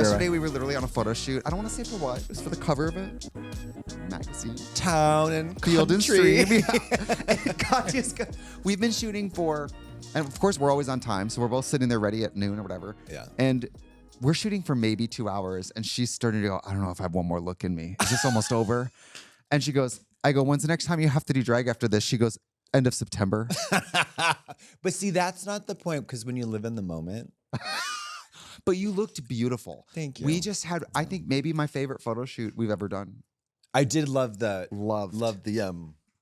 yesterday we were literally on a photo shoot. I don't want to say for what. It was for the cover of a magazine. Town and Field and country. Stream. Yeah. We've been shooting for, and of course we're always on time, so we're both sitting there ready at noon or whatever. Yeah. And we're shooting for maybe 2 hours, and she's starting to go, I don't know if I have one more look in me. Is this almost over? And she goes, I go, when's the next time you have to do drag after this? She goes, end of September. But see, that's not the point, because when you live in the moment. But you looked beautiful. Thank you. We just had, I think, maybe my favorite photo shoot we've ever done. I did love the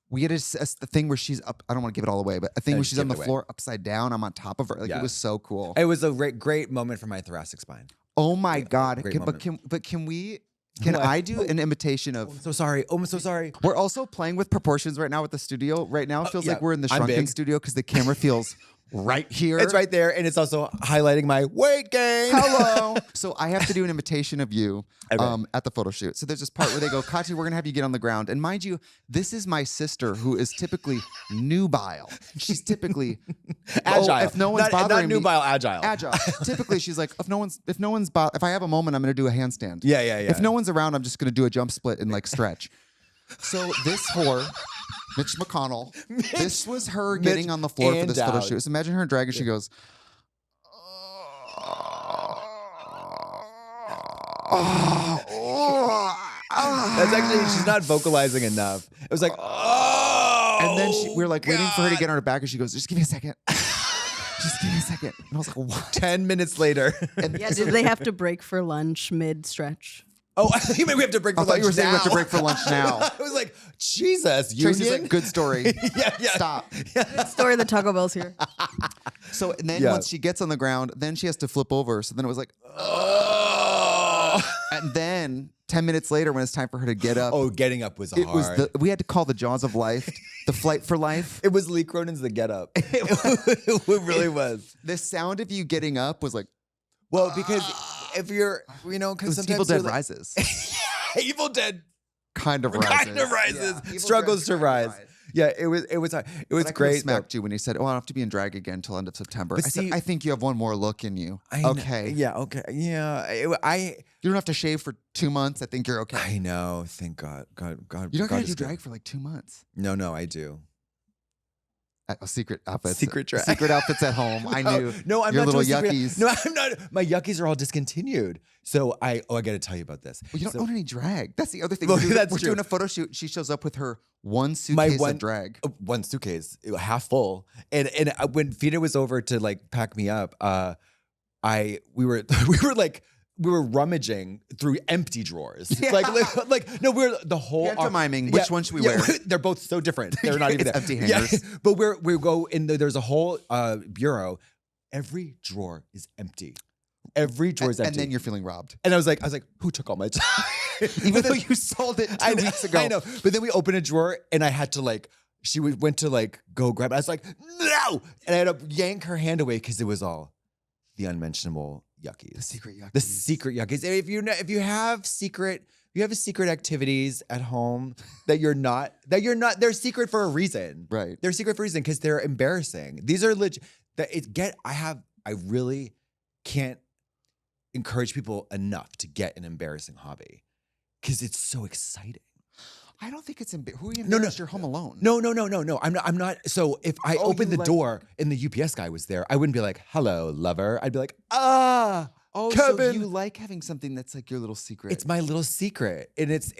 We had a thing where she's up. I don't want to give it all away, but a thing where she's on the floor upside down. I'm on top of her. Like it was so cool. It was a great moment for my thoracic spine. Oh my God! Great Can I do an imitation of? I'm so sorry. Oh, I'm so sorry. We're also playing with proportions right now with the studio. Right now, it feels like we're in the shrunken studio because the camera feels right here. It's right there, and it's also highlighting my weight gain. Hello. So I have to do an imitation of you at the photo shoot. So there's this part where they go, Katya, we're going to have you get on the ground. And mind you, this is my sister who is typically nubile. She's typically agile. If no one's bothering me. Not nubile, agile. Agile. Typically, she's like, if I have a moment, I'm going to do a handstand. Yeah. If no one's around, I'm just going to do a jump split and like stretch. So this whore, Mitch McConnell, this was her getting on the floor for this photo shoot. So imagine her in drag and she goes, That's actually, she's not vocalizing enough. It was like, and then we were like waiting for her to get on her back and she goes, just give me a second. Just give me a second. And I was like, what? 10 minutes later. And did they have to break for lunch mid-stretch? Oh, I think maybe we have to break for lunch now. I thought you were saying we have to break for lunch now. I was like, Jesus, Trixie's like, good story. Yeah. Stop. Good story, the Taco Bell's here. So and then once she gets on the ground, then she has to flip over. So then it was like, and then 10 minutes later when it's time for her to get up. Oh, getting up was hard. We had to call the Jaws of Life, the Flight for Life. It was Lee Cronin's The Get Up. It really was. The sound of you getting up was like, well, because if you're, because sometimes Evil Dead rises. Evil Dead kind of rises. Yeah. Struggles to rise. Yeah, it was great. I smacked you when you said, "Oh, I don't have to be in drag again until end of September." But I said, "I think you have one more look in you." Okay. Yeah. Okay. Yeah. You don't have to shave for 2 months. I think you're okay. I know. Thank God. God. You don't got to do drag for like 2 months. No, I do. Secret outfits. Secret drag. Secret outfits at home. I knew. No, I'm your not little doing yuckies. No, I'm not. My yuckies are all discontinued. So I got to tell you about this. Well, you don't own any drag. That's the other thing. Well, we're true. doing a photo shoot. She shows up with her one suitcase of drag. One suitcase, half full. And when Fina was over to like pack me up, we were rummaging through empty drawers. Yeah. We're the whole pantomiming. Which one should we wear? They're both so different. They're not even empty hangers. Yeah. But we go in. There's a whole bureau. Every drawer is empty. Every drawer is empty. And then you're feeling robbed. And I was like, who took all my time? Even though you sold it 2 weeks ago. I know. But then we opened a drawer and I had to she went to go grab it. I was like, no! And I had to yank her hand away because it was all the unmentionable yuckies. The secret yuckies. The secret yuckies. And if you have secret activities at home they're secret for a reason. Right. They're secret for a reason because they're embarrassing. These are legit. I really can't encourage people enough to get an embarrassing hobby because it's so exciting. I don't think it's who are you embarrassed? You're home alone. No. I'm not. So if I opened the door and the UPS guy was there, I wouldn't be like, hello, lover. I'd be like, Kevin. So you like having something that's like your little secret. It's my little secret. And it's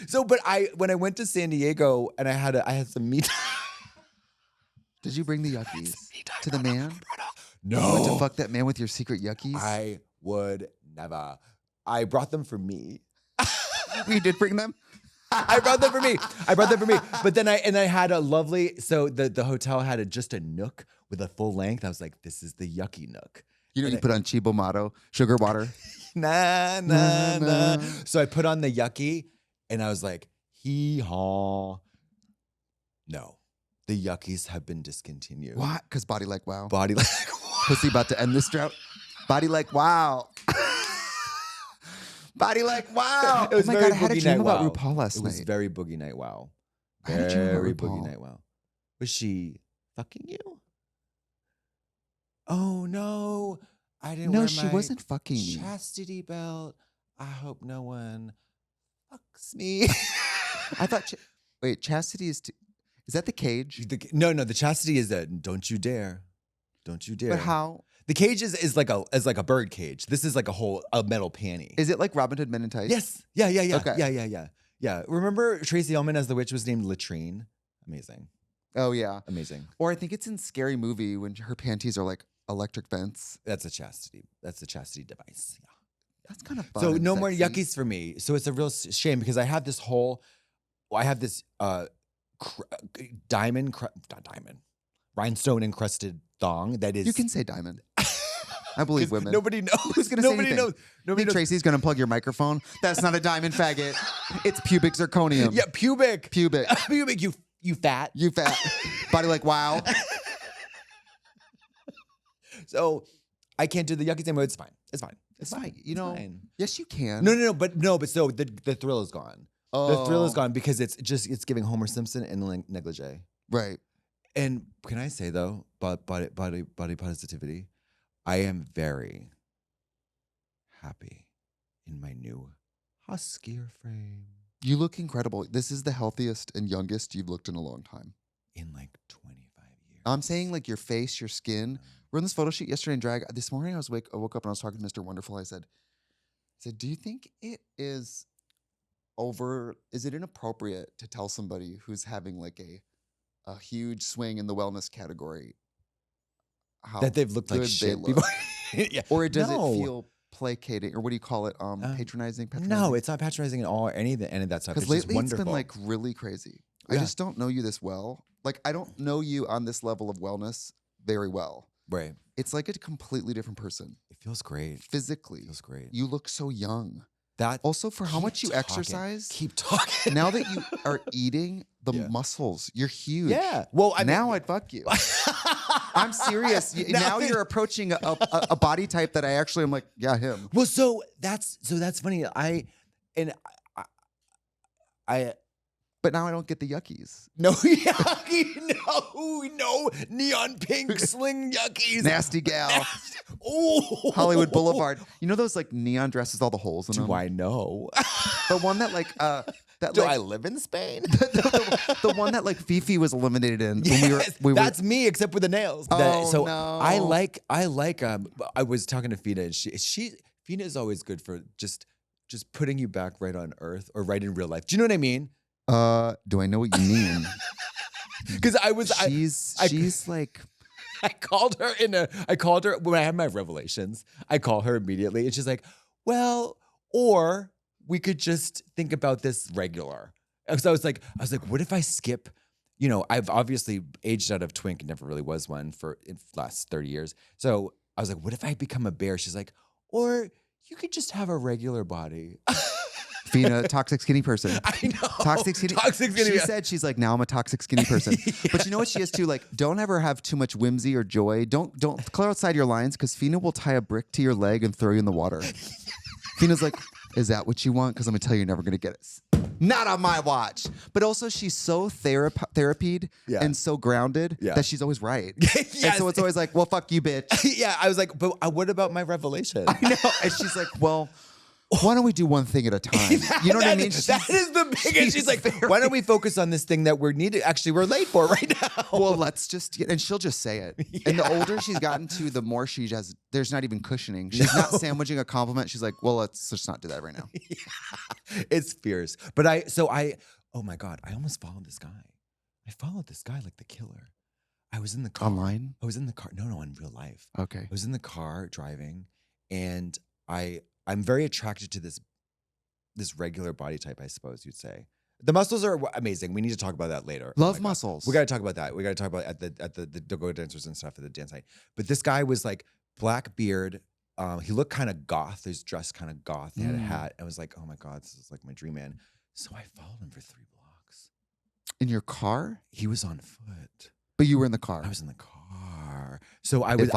so, but when I went to San Diego and I had some meat. Did you bring the yuckies to the man? No. You went to fuck that man with your secret yuckies? I would never. I brought them for me. You did bring them? I brought them for me. But then I had a lovely, so the hotel had just a nook with a full length. I was like, this is the yucky nook. You put on Chibo Motto, sugar water. Nah. So I put on the yucky and I was like, hee-haw. No, the yuckies have been discontinued. What? Because body like wow. Body like wow. Pussy about to end this drought. Body like wow. Body like wow. It was God, I had a dream about RuPaul last night. It was very boogie night wow. I had a dream about Very RuPaul. boogie night wow. Was she fucking you? Oh no. I didn't No, wear she my wasn't fucking me. chastity belt. I hope no one fucks me. I thought. Wait, chastity is that the cage? No, the chastity is that don't you dare. Don't you dare. But how? The cage is like a bird cage. This is like a metal panty. Is it like Robin Hood Men in Tights? Yes. Yeah. Okay. Yeah. Remember Tracy Ullman as the witch was named Latrine? Amazing. Oh yeah. Amazing. Or I think it's in Scary Movie when her panties are like electric vents. That's a chastity device. Yeah. That's kind of fun. So and no more sexy. yuckies for me. So it's a real shame because I have this rhinestone encrusted thong that is. You can say diamond. I believe women. Nobody knows. Who's gonna say Nobody anything? knows. I Nobody think knows. Tracy's gonna plug your microphone. That's not a diamond faggot. It's pubic zirconium. Yeah, pubic. Pubic. Pubic. You fat. You fat. Body like wow. So I can't do the yuckies anymore. It's fine. It's fine. fine. You It's know. fine. Yes, you can. No. But so the thrill is gone. Oh. The thrill is gone because it's giving Homer Simpson and negligee. Right. And can I say though, body positivity, I am very happy in my new huskier frame. You look incredible. This is the healthiest and youngest you've looked in a long time. In like 25 years. I'm saying like your face, your skin. We're in this photo shoot yesterday in drag. This morning I woke up and I was talking to Mr. Wonderful. I said, do you think it is is it inappropriate to tell somebody who's having like a huge swing in the wellness category how That they've looked like good shit they look? before. Yeah. Or does No. it feel placating, or what do you call it? Patronizing? No, it's not patronizing at all or any of that stuff. Because It's just lately it's wonderful. been like really crazy. I Yeah. just don't know you this well. Like I don't know you on this level of wellness very well. Right. It's like a completely different person. It feels great. Physically, It feels great. you look so young. That Also, for how Keep much you talking. exercise, Keep talking. now that you are eating the Yeah. muscles, you're huge. Yeah. Well, I mean, now I'd fuck you. I'm serious. Now you're approaching a body type that I actually am like, yeah, him. Well, so that's funny. I But now I don't get the yuckies. no yucky, no neon pink sling yuckies. Nasty gal. Oh, Hollywood Boulevard. You know those like neon dresses, all the holes in them? Do I know? The one that like Do I live in Spain? the one that like Fifi was eliminated in when Yes, we were that's me, except with the nails. Oh, so no. I like. I was talking to Fina, and Fina is always good for just putting you back right on Earth or right in real life. Do you know what I mean? do I know what you mean? Because She's like I called her when I had my revelations. I call her immediately and she's like, well, or we could just think about this regular. So I was like, what if I skip, I've obviously aged out of twink and never really was one for the last 30 years. So I was like, what if I become a bear? She's like, or you could just have a regular body. Fina, toxic skinny person. I know. Toxic skinny. She said she's like, now I'm a toxic skinny person. But you know what she is too? Like, don't ever have too much whimsy or joy. Don't clear outside your lines because Fina will tie a brick to your leg and throw you in the water. Fina's like, is that what you want? Because I'm gonna tell you, you're never gonna get it. Not on my watch. But also, she's so therapied and so grounded that she's always right. Yes. And so it's always like, well, fuck you, bitch. Yeah, I was like, but what about my revelation? I know. And she's like, well, why don't we do one thing at a time? You know what I mean? That is the biggest. She's like, why don't we focus on this thing that we're late for right now? Well, let's just and she'll just say it. Yeah. And the older she's gotten to, the more she has. There's not even cushioning. She's not sandwiching a compliment. She's like, well, let's just not do that right now. Yeah. It's fierce. But oh my God, I almost followed this guy. I followed this guy like the killer. I was in the car. Online? I was in the car. No, in real life. Okay. I was in the car driving, and I'm very attracted to this regular body type, I suppose you'd say. The muscles are amazing. We need to talk about that later. Love muscles. We got to talk about that. We got to talk about at the go dancers and stuff at the dance night. But this guy was like black beard. He looked kind of goth. He was dressed kind of goth. He had a hat. I was like, oh my God, this is like my dream man. So I followed him for 3 blocks. In your car? He was on foot. But you were in the car. I was in the car. So I drove.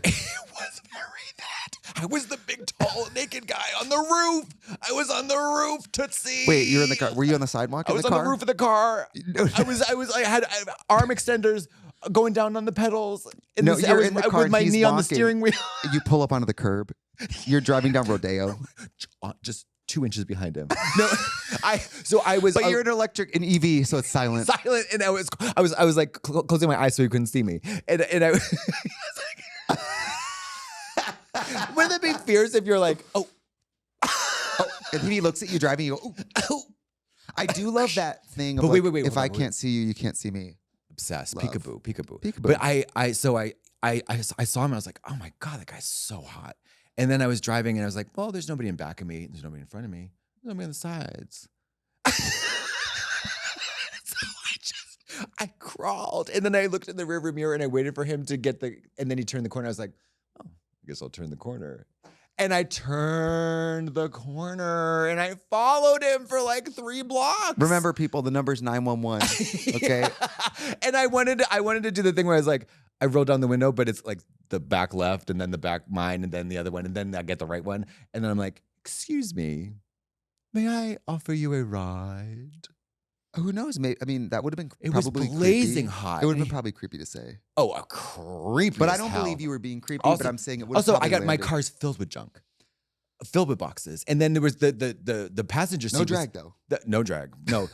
It was very that. I was the big, tall, naked guy on the roof. I was on the roof, Tootsie. Wait, you're in the car. Were you on the sidewalk? I was on the roof of the car. I had arm extenders going down on the pedals. And No, this- you're I was in the car with and my he's knee on the walking. steering wheel. You pull up onto the curb. You're driving down Rodeo. Just 2 inches behind him. No, I was. But you're an EV, so it's silent. silent, and I was like closing my eyes so he couldn't see me, and I. Wouldn't that be fierce if you're like, oh, And he looks at you driving, you go, ooh. oh. I do love that thing of But like, wait, if hold I on, can't see you, you can't see me. Obsessed, Love. peekaboo. Peekaboo. But I saw him and I was like, oh my God, that guy's so hot. And then I was driving and I was like, well, there's nobody in back of me. There's nobody in front of me. There's nobody on the sides. So I crawled. And then I looked in the rearview mirror and I waited for him to and then he turned the corner. I was like, oh, I guess I'll turn the corner. And I turned the corner and I followed him for like 3 blocks. Remember, people, the number's 911. Okay. Yeah. And I wanted to do the thing where I was like, I rolled down the window, but it's like the back left and then the back mine and then the other one. And then I get the right one. And then I'm like, excuse me, may I offer you a ride? Who knows? Maybe, I mean, that would have been It was probably blazing creepy. hot. It would have been probably creepy to say. Oh, a creepy. But I as don't hell. believe you were being creepy, Also- but I'm saying it would have Also, I probably got my landed. car's filled with junk. Filled with boxes. And then there was the passenger seat. No was- drag, though. No drag. No.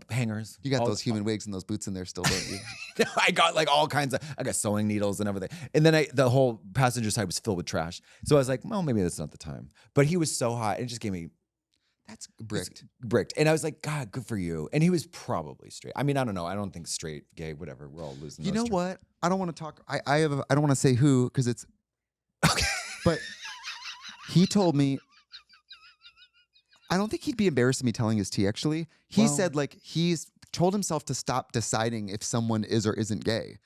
Hangers. You got All- those human wigs and those boots in there still, don't you? I got like all kinds of, I got sewing needles and everything. And then the whole passenger side was filled with trash. So I was like, well, maybe that's not the time. But he was so hot. It just gave me That's bricked. bricked. And I was like, God, good for you. And he was probably straight. I mean, I don't know. I don't think straight, gay, whatever. We're all losing You those know terms. what? I don't want to talk. I don't want to say who because it's. Okay. But he told me. I don't think he'd be embarrassed of me telling his tea. Actually, he Well- said like he's told himself to stop deciding if someone is or isn't gay.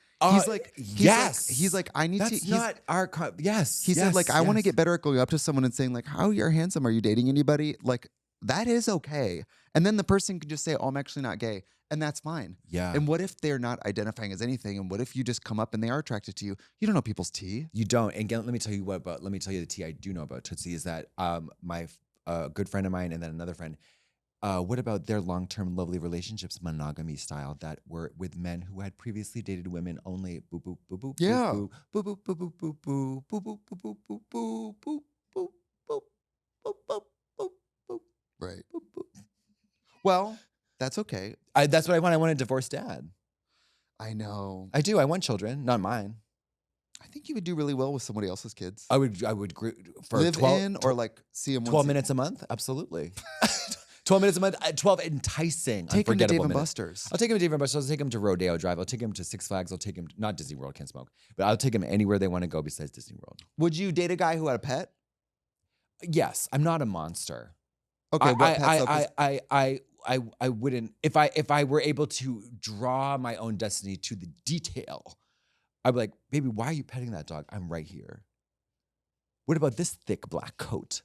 Yes. He's like I need to. That's He's, not our, yes. he said like I want to yes. get better at going up to someone and saying like, "How you're handsome? Are you dating anybody?" Like that is okay. And then the person could just say, "Oh, I'm actually not gay," and that's fine. Yeah. And what if they're not identifying as anything? And what if you just come up and they are attracted to you? You don't know people's tea. You don't. And again, let me tell you the tea I do know about Tootsie is that my good friend of mine and then another friend, what about their long-term lovely relationships, monogamy style, that were with men who had previously dated women only? Boop, boop, boop, boop, Yeah. boop, boop, boop, boop, boop, boop, boop, boop, boop, boop, boop, boop, boop, boop, boop, boop, boop, boop, Right. boop, boop. Well, that's okay. That's what I want. I want a divorced dad. I know. I do. I want children, not mine. I think you would do really well with somebody else's kids. I would for Live 12, in or like see them 12 minutes a month? Absolutely. 12 minutes a month, 12 enticing, Take him to unforgettable Dave and minutes. Buster's. I'll take him to Dave and Buster's. I'll take him to Rodeo Drive. I'll take him to Six Flags. I'll take him, not Disney World, can't smoke, but I'll take him anywhere they want to go besides Disney World. Would you date a guy who had a pet? Yes, I'm not a monster. Okay, what pets I wouldn't, if I were able to draw my own destiny to the detail, I'd be like, baby, why are you petting that dog? I'm right here. What about this thick black coat?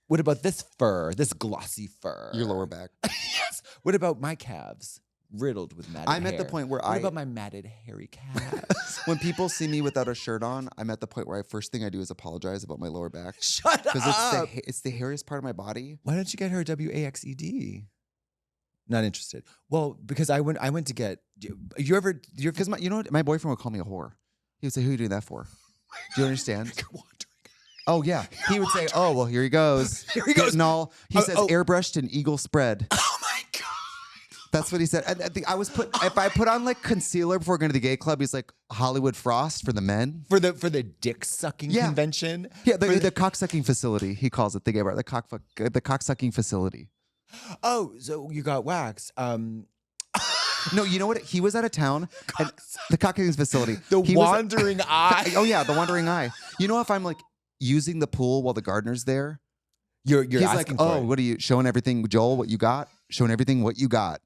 What about this fur, this glossy fur? Your lower back. Yes. What about my calves riddled with matted I'm hair? at the point where What about my matted, hairy calves? when people see me without a shirt on, I'm at the point where first thing I do is apologize about my lower back. Shut Because up. it's the hairiest part of my body. Why don't you get her a WAXED? Not interested. Well, because I went to get. You're Because you know what? My boyfriend would call me a whore. He would say, "Who are you doing that for?" Do you understand? Oh yeah. He would say, "Oh well, here he goes." Here he goes. Getting all he says, oh. airbrushed and eagle spread. Oh my God. That's what he said. And I think if I put on like concealer before going to the gay club, he's like Hollywood Frost for the men. For the dick sucking Yeah. convention. Yeah, the cock sucking facility. He calls it the gay bar. The cock sucking facility. Oh, so you got waxed. No, you know what? He was out of town. And the cock sucking facility. The He was- wandering eye. Oh yeah, the wandering eye. You know, if I'm like using the pool while the gardener's there, You're he's like, asking for "Oh, it. what are you showing everything, Joel? What you got? Showing everything what you got."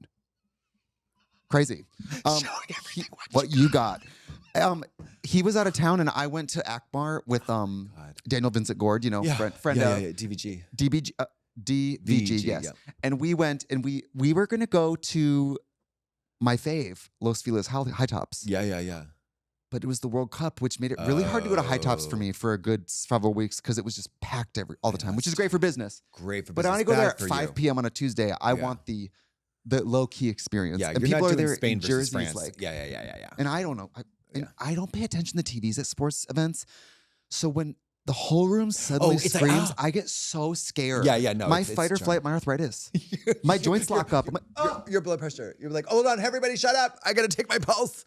Crazy. Showing everything What you got. He was out of town, and I went to Akbar with Daniel Vincent Gord. You know, friend yeah, DVG. DVG. DVG, yes. yeah. And we went, and we were gonna go to my fave, Los Feliz High Tops. Yeah. But it was the World Cup, which made it really hard to go to High Tops for me for a good several weeks because it was just packed all the time, which is great for business. Great for But business. I want to go there Bad at for 5 you. p.m. on a Tuesday. I Yeah. want the the low key experience. Yeah, and you're people not are doing there Spain in versus jerseys, France. like Yeah. And I don't know. Yeah. I don't pay attention to TVs at sports events. So when the whole room suddenly it's like, screams, I get so scared. Yeah, no. My it's fight or jarring. flight, my arthritis. My joints lock up. I'm like, Your blood pressure. You're like, hold on, everybody, shut up. I gotta take my pulse.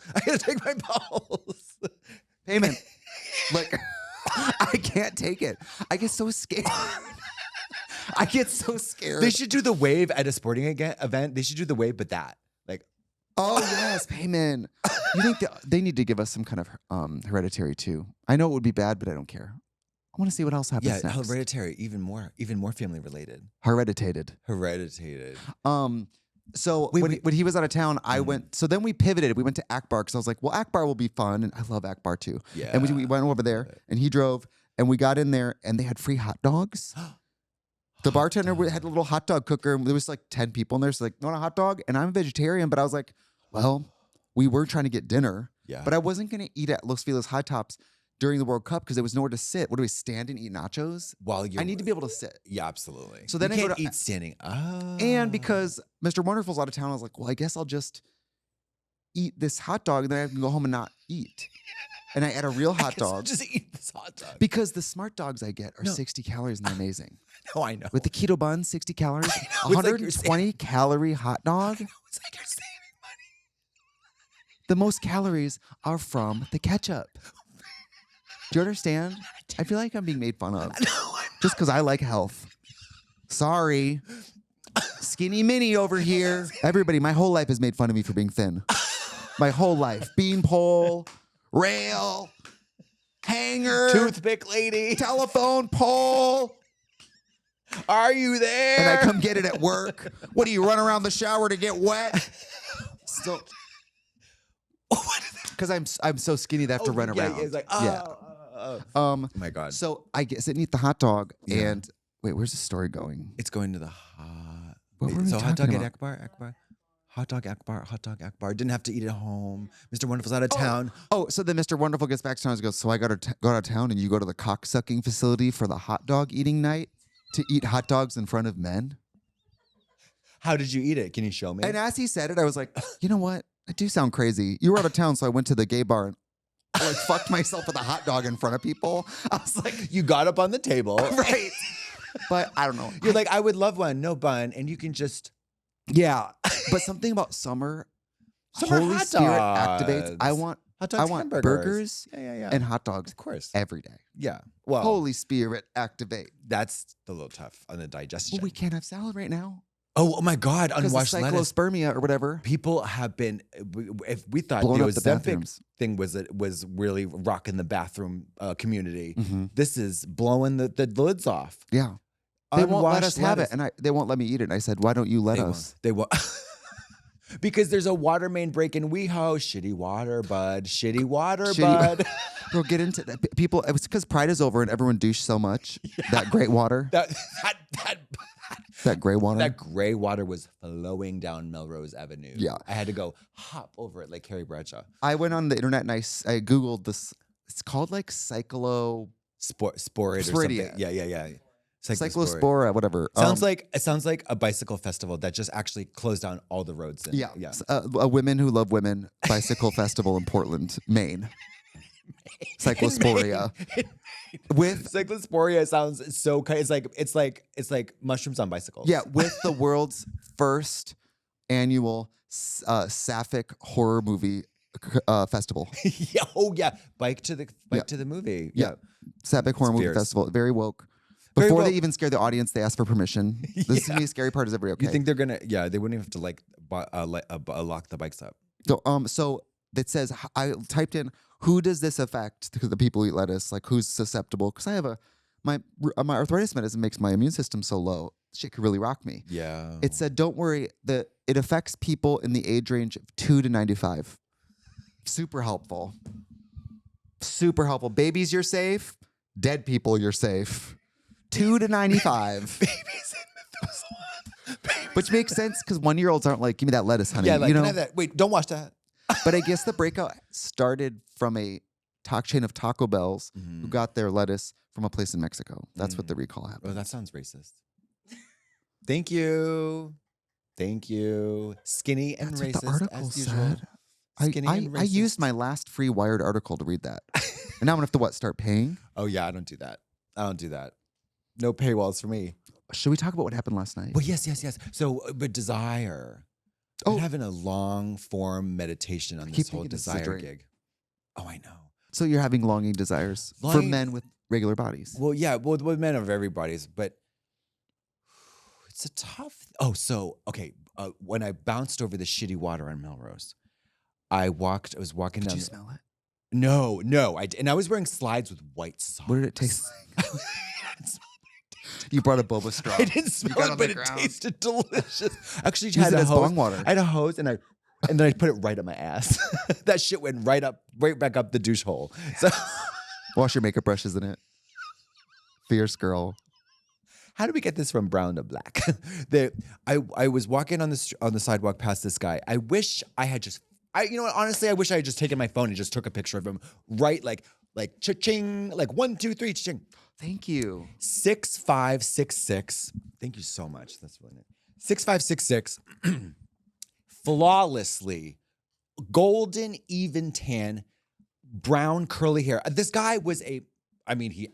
payment. Like, I can't take it. I get so scared. I get so scared. They should do the wave at a sporting event. They should do the wave, but that. Like, oh yes, payment. You think they need to give us some kind of hereditary too? I know it would be bad, but I don't care. I want to see what else happens next. hereditary, even more family related. Hereditated. So when he was out of town, I went. So then we pivoted. We went to Akbar because I was like, well, Akbar will be fun, and I love Akbar too. Yeah. And we went over there, and he drove, and we got in there, and they had free hot dogs. The bartender had a little hot dog cooker, and there was like 10 people in there. So like, you want a hot dog? And I'm a vegetarian, but I was like, well, we were trying to get dinner, but I wasn't going to eat at Los Feliz High Tops during the World Cup because there was nowhere to sit. What do we stand and eat nachos? I need to be able to sit. Yeah, absolutely. So then you I can't eat standing. Oh. And because Mr. Wonderful's out of town, I was like, well, I guess I'll just eat this hot dog and then I can go home and not eat. And I ate a real hot dog. Just eat this hot dog. Because the smart dogs I get are 60 calories and they're amazing. No, I know. With the keto bun, 60 calories, It's like 120 calorie hot dog. It's like you're saving money. The most calories are from the ketchup. Do you understand? I feel like I'm being made fun of. No, just because I like health. Sorry. Skinny mini over here. Everybody, my whole life has made fun of me for being thin. My whole life. Beanpole, rail, hanger, toothpick lady, telephone pole. Are you there? And I come get it at work. What do you run around the shower to get wet? Still. Because I'm so skinny that I have to run around. It's like, oh my God. So I didn't eat the hot dog. And wait, where's the story going? It's going to the hot. What were we so hot dog talking at Akbar. Hot dog Akbar. Didn't have to eat at home. Mr. Wonderful's out of town. Oh, so then Mr. Wonderful gets back to town and goes, so I got to go out of town and you go to the cock-sucking facility for the hot dog eating night to eat hot dogs in front of men? How did you eat it? Can you show me? And as he said it, I was like, you know what? I do sound crazy. You were out of town, so I went to the gay bar and like fucked myself with a hot dog in front of people. I was like, you got up on the table. Right. But I don't know. You're like, I would love one, no bun, and you can just. Yeah. But something about summer Holy hot Spirit dogs. activates. I want hamburgers. burgers Yeah. and hot dogs, Of course. every day. Yeah. Well, Holy Spirit activate. that's a little tough on the digestion. Well, we can't have salad right now. Oh my God, unwashed Because lettuce. cyclospermia or whatever. People have been. If we thought Blowing the up the Ozempic bathrooms. thing was really rocking the bathroom community, Mhm. this is blowing the lids off. Yeah. They won't let us Unwashed have it, lettuce. and they won't let me eat it. And I said, "Why don't you let They us?" won't. They won't. Because there's a water main break in WeHo. Shitty water, bud. Shitty water, Shitty- bud. We'll get into that. People, it was because Pride is over and everyone douched so much. That great water, that that gray water. that gray water was flowing down Melrose Avenue. Yeah. I had to go hop over it like Carrie Bradshaw. I went on the internet and I Googled this. It's called like Sporade or Sporidia. something. Yeah. Cyclospora, whatever. It sounds like a bicycle festival that just actually closed down all the roads. Yeah. A Women Who Love Women bicycle festival in Portland, Maine. Cyclosporia. With Cyclosporia sounds so kind. It's like mushrooms on bicycles. yeah, with the world's first annual sapphic horror movie festival. Yeah. Oh yeah. Bike to the movie. Yeah. Sapphic horror movie fierce. festival. Very woke. Very Before they woke. even scare the audience, they ask for permission. This to me, scary part is every okay. You think they're gonna? Yeah. They wouldn't even have to lock the bikes up. So it says I typed in who does this affect? Because the people who eat lettuce, like who's susceptible? Because I have my arthritis medicine makes my immune system so low. Shit could really rock me. Yeah. It said, don't worry, that it affects people in the age range of 2 to 95. Super helpful. Super helpful. Babies, you're safe. Dead people, you're safe. 2 to 95. Babies in the Which makes sense because 1-year-olds aren't like, give me that lettuce, honey. Yeah. Like, you know? can I have that? Wait, don't wash that. But I guess the breakout started from a chain of Taco Bells who got their lettuce from a place in Mexico. That's what the recall happened. Oh, that sounds racist. Thank you. Thank you. Skinny and That's racist what the article as usual. said. Skinny and I racist. used my last free Wired article to read that. And now I'm going to have to, start paying? Oh, yeah, I don't do that. No paywalls for me. Should we talk about what happened last night? Well, yes. So, but desire. Oh. I'm having a long form meditation on this whole thinking this is a desire drink. gig. Oh, I know. So you're having longing desires for Longing- men with regular bodies. Well, yeah, with men of everybody's, but it's a tough. Okay. When I bounced over the shitty water on Melrose, I was walking Did down. you smell it? No, and I was wearing slides with white socks. What did it taste like? You brought a boba straw. I didn't smell got it, on but the it ground. tasted delicious. Actually, Use had it a as hose. bong water. I had a hose, and then I put it right up my ass. That shit went right back up the douche hole. So, Wash your makeup brushes in it. Fierce girl. how do we get this from brown to black? I was walking on the sidewalk past this guy. I wish I had just. You know what? Honestly, I wish I had just taken my phone and just took a picture of him. Right, like cha-ching, like 1, 2, 3, cha-ching. Thank you. 6566. Thank you so much. That's really nice. 6566. Flawlessly golden, even tan, brown curly hair. This guy was he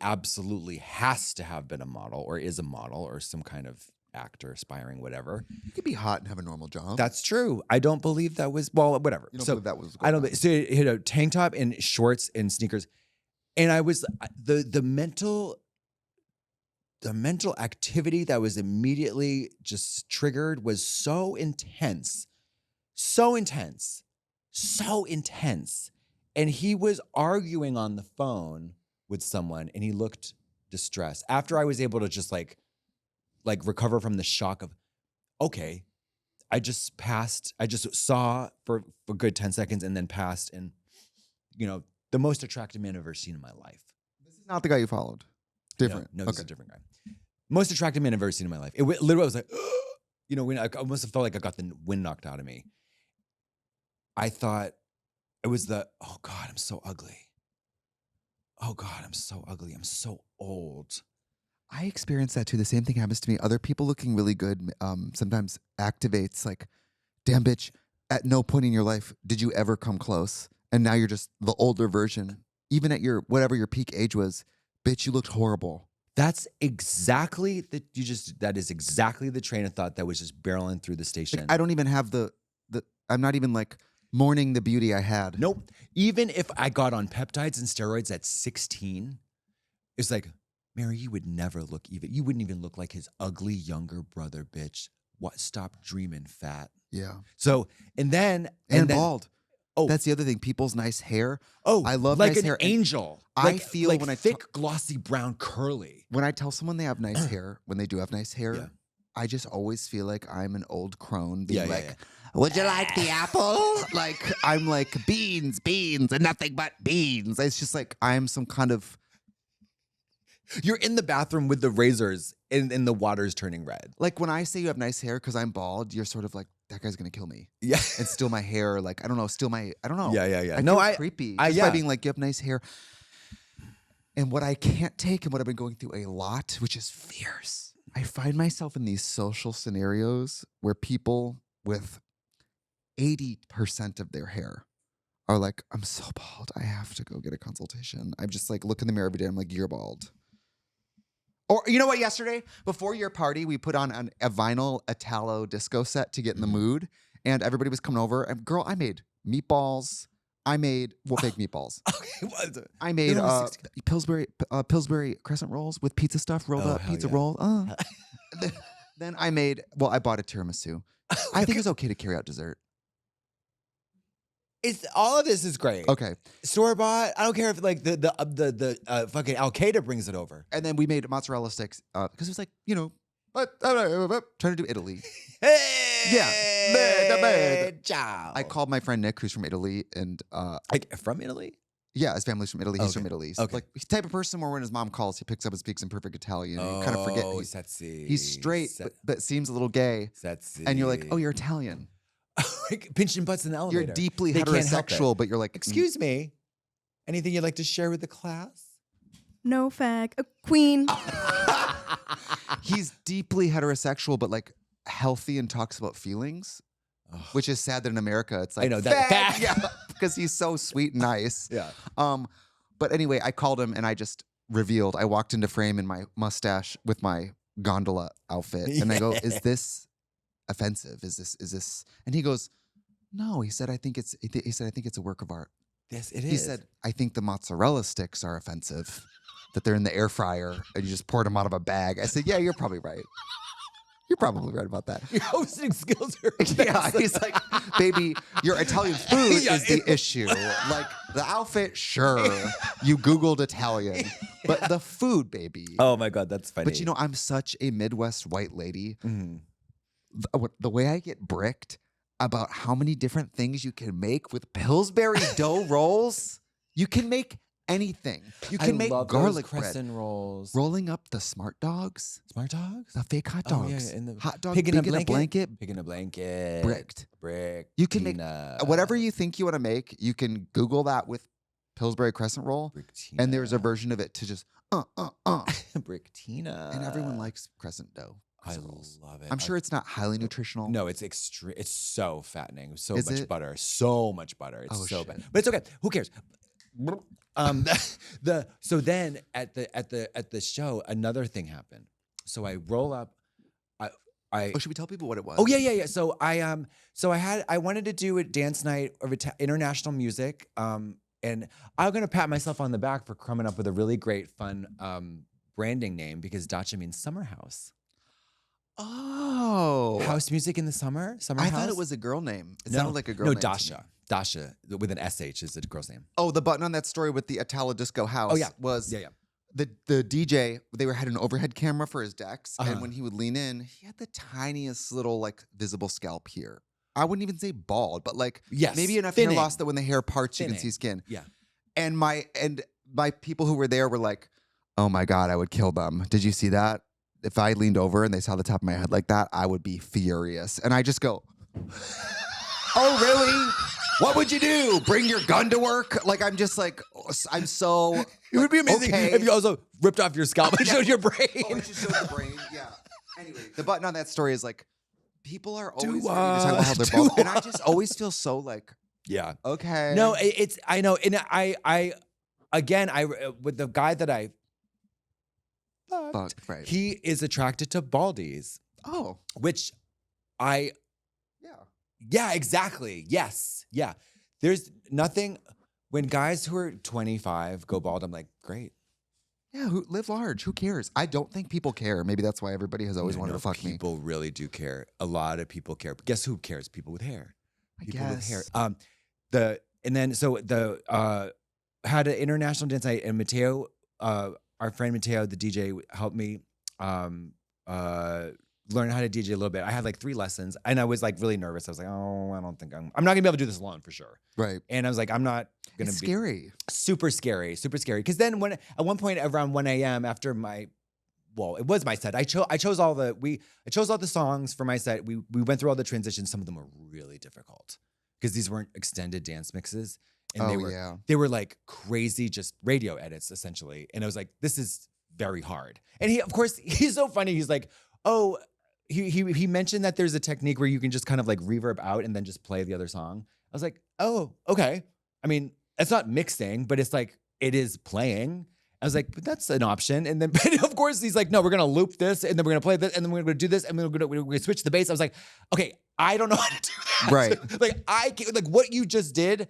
absolutely has to have been a model or is a model or some kind of actor, aspiring, whatever. You could be hot and have a normal job. That's true. I don't believe that was, whatever. You don't So believe that was I going don't. on. So he had a tank top and shorts and sneakers, and I was the mental activity that was immediately just triggered was so intense, and he was arguing on the phone with someone, and he looked distressed. After I was able to just like recover from the shock of, okay, I just saw for a good 10 seconds and then passed, and the most attractive man I've ever seen in my life. This is not the guy you followed. Different. No, this is a different guy. Most attractive man I've ever seen in my life. It literally I was like, when I almost felt like I got the wind knocked out of me. I thought it was oh God, I'm so ugly. Oh God, I'm so ugly. I'm so old. I experience that too. The same thing happens to me. Other people looking really good sometimes activates like, damn bitch, at no point in your life did you ever come close. And now you're just the older version. Even at whatever your peak age was, bitch, you looked horrible. That's exactly that is exactly the train of thought that was just barreling through the station. Like, I don't even have I'm not even like mourning the beauty I had. Nope. Even if I got on peptides and steroids at 16, it's like, Mary, you wouldn't even look like his ugly younger brother, bitch. What? Stop dreaming, fat. Yeah. So, and then bald. Oh, that's the other thing. People's nice hair. Oh, I love like nice hair. an angel. I feel like when I thick, glossy, brown, curly. When I tell someone they have nice hair, when they do have nice hair, Yeah. I just always feel like I'm an old crone being Yeah, like, yeah. would you like the apple? Like, I'm like, beans, and nothing but beans. It's just like I'm some kind of... You're in the bathroom with the razors and the water's turning red. Like when I say you have nice hair because I'm bald, you're sort of like, that guy's going to kill me. Yeah. And steal my hair. Like, I don't know, I don't know. Yeah. I No, feel creepy. Just by being like, you have nice hair. And what I can't take and what I've been going through a lot, which is fierce, I find myself in these social scenarios where people with 80% of their hair are like, I'm so bald. I have to go get a consultation. I'm just like, look in the mirror every day. I'm like, you're bald. Or you know what? Yesterday, before your party, we put on a vinyl Italo disco set to get in the mood. And everybody was coming over. And girl, I made meatballs. Fake meatballs. Okay, what is it? I made They're only 60. Pillsbury crescent rolls with pizza stuff, rolled up hell pizza yeah. roll. Then I bought a tiramisu. I think it's okay to carry out dessert. All of this is great. Okay. Store bought. I don't care if like the fucking Al Qaeda brings it over. And then we made mozzarella sticks because it was like, trying to do Italy. Hey, ciao. I called my friend Nick, who's from Italy, and Like from Italy. yeah, his family's from Italy. He's Okay. from Italy. Okay. Like he's the type of person where when his mom calls, he picks up and speaks in perfect Italian. And you kind of forget he's straight, but seems a little gay. And you're like, oh, you're Italian. Like pinching butts in the elevator. You're deeply They can't help it. heterosexual, but you're like, Excuse me. Anything you'd like to share with the class? No fag. A queen. He's deeply heterosexual, but like healthy and talks about feelings, which is sad that in America it's like I know that. yeah, because he's so sweet and nice. Yeah. But anyway, I called him and I just revealed. I walked into frame in my mustache with my gondola outfit, and I go, "Is this offensive? Is this?" And he goes, "No." He said, "I think it's." He said, "I think it's a work of art." Yes, it is. He said, "I think the mozzarella sticks are offensive, that they're in the air fryer and you just poured them out of a bag." I said, "Yeah, you're probably right. You're probably right about that." Your hosting skills are Yeah, he's like, "Baby, your Italian food is the issue. Like the outfit, sure, you Googled Italian, but the food, baby." Oh my God, that's funny. But you know, I'm such a Midwest white lady. Mhm. The way I get bricked about how many different things you can make with Pillsbury dough rolls, you can make anything. You can make love garlic those bread. crescent rolls. Rolling up the smart dogs, Smart dogs? the fake hot Oh, yeah, dogs, and the hot dog, pig in a blanket, Pig in a blanket. bricked. Brick. You can make whatever you think you want to make. You can Google that with Pillsbury crescent roll, and there's a version of it to just Bricktina. and everyone likes crescent dough. I rolls. love it. I'm sure it's not highly nutritional. No, it's extreme. It's so fattening. So Is much it? butter. So much butter. It's Oh, so shit. bad. But it's okay. Who cares? So then at the show, another thing happened. So I roll up. Oh, should we tell people what it was? Oh yeah. So I wanted to do a dance night of international music. And I'm gonna pat myself on the back for coming up with a really great, fun branding name, because dacha means summer house. Oh, House music in the summer. Summer I house. thought it was a girl name. It No. sounded like a girl No, name. to me. Dasha with an SH is a girl's name. Oh, the button on that story with the Italo Disco house. Oh, yeah. was Yeah. the DJ. They had an overhead camera for his decks, Uh-huh. and when he would lean in, he had the tiniest little like visible scalp here. I wouldn't even say bald, but like Yes, maybe enough hair thinning. loss that when the hair parts, you can Thinning. see skin. Yeah. And my people who were there were like, "Oh my God, I would kill them. Did you see that? If I leaned over and they saw the top of my head like that, I would be furious." And I just go, "Oh, really? What would you do? Bring your gun to work?" Like, I'm just like, I'm so. It would be amazing okay. if you also ripped off your scalp and showed your brain. Oh, it just shows the brain. Yeah. Anyway, the button on that story is like, people are always Do ready to talk about how they're do bald, and I just always feel so like, Yeah. okay. No, it's I know, and I again with the guy that I fucked, right. he is attracted to baldies, Oh, which yeah. yeah, exactly. Yes. Yeah. There's nothing when guys who are 25 go bald, I'm like, great. Yeah, live large. Who cares? I don't think people care. Maybe that's why everybody has always wanted to fuck me. People really do care. A lot of people care. But guess who cares? People with hair. People with hair. Had an international dance night, and Mateo, our friend Mateo, the DJ, helped me learn how to DJ a little bit. I had like 3 lessons, and I was like really nervous. I was like, oh, I don't think I'm not gonna be able to do this alone for sure. Right. And I was like, I'm not gonna It's be scary. super scary. Because then at one point around 1 a.m. after it was my set. I chose all the songs for my set. We went through all the transitions. Some of them were really difficult because these weren't extended dance mixes. And they were like crazy, just radio edits essentially. And I was like, this is very hard. And he's so funny. He's like, oh, he mentioned that there's a technique where you can just kind of like reverb out and then just play the other song. I was like, oh, okay. I mean, it's not mixing, but it's like, it is playing. I was like, but that's an option. And then, but of course, he's like, no, we're going to loop this, and then we're going to play this, and then we're going to do this, and we're going to switch the bass. I was like, okay, I don't know how to do that. Right. Like what you just did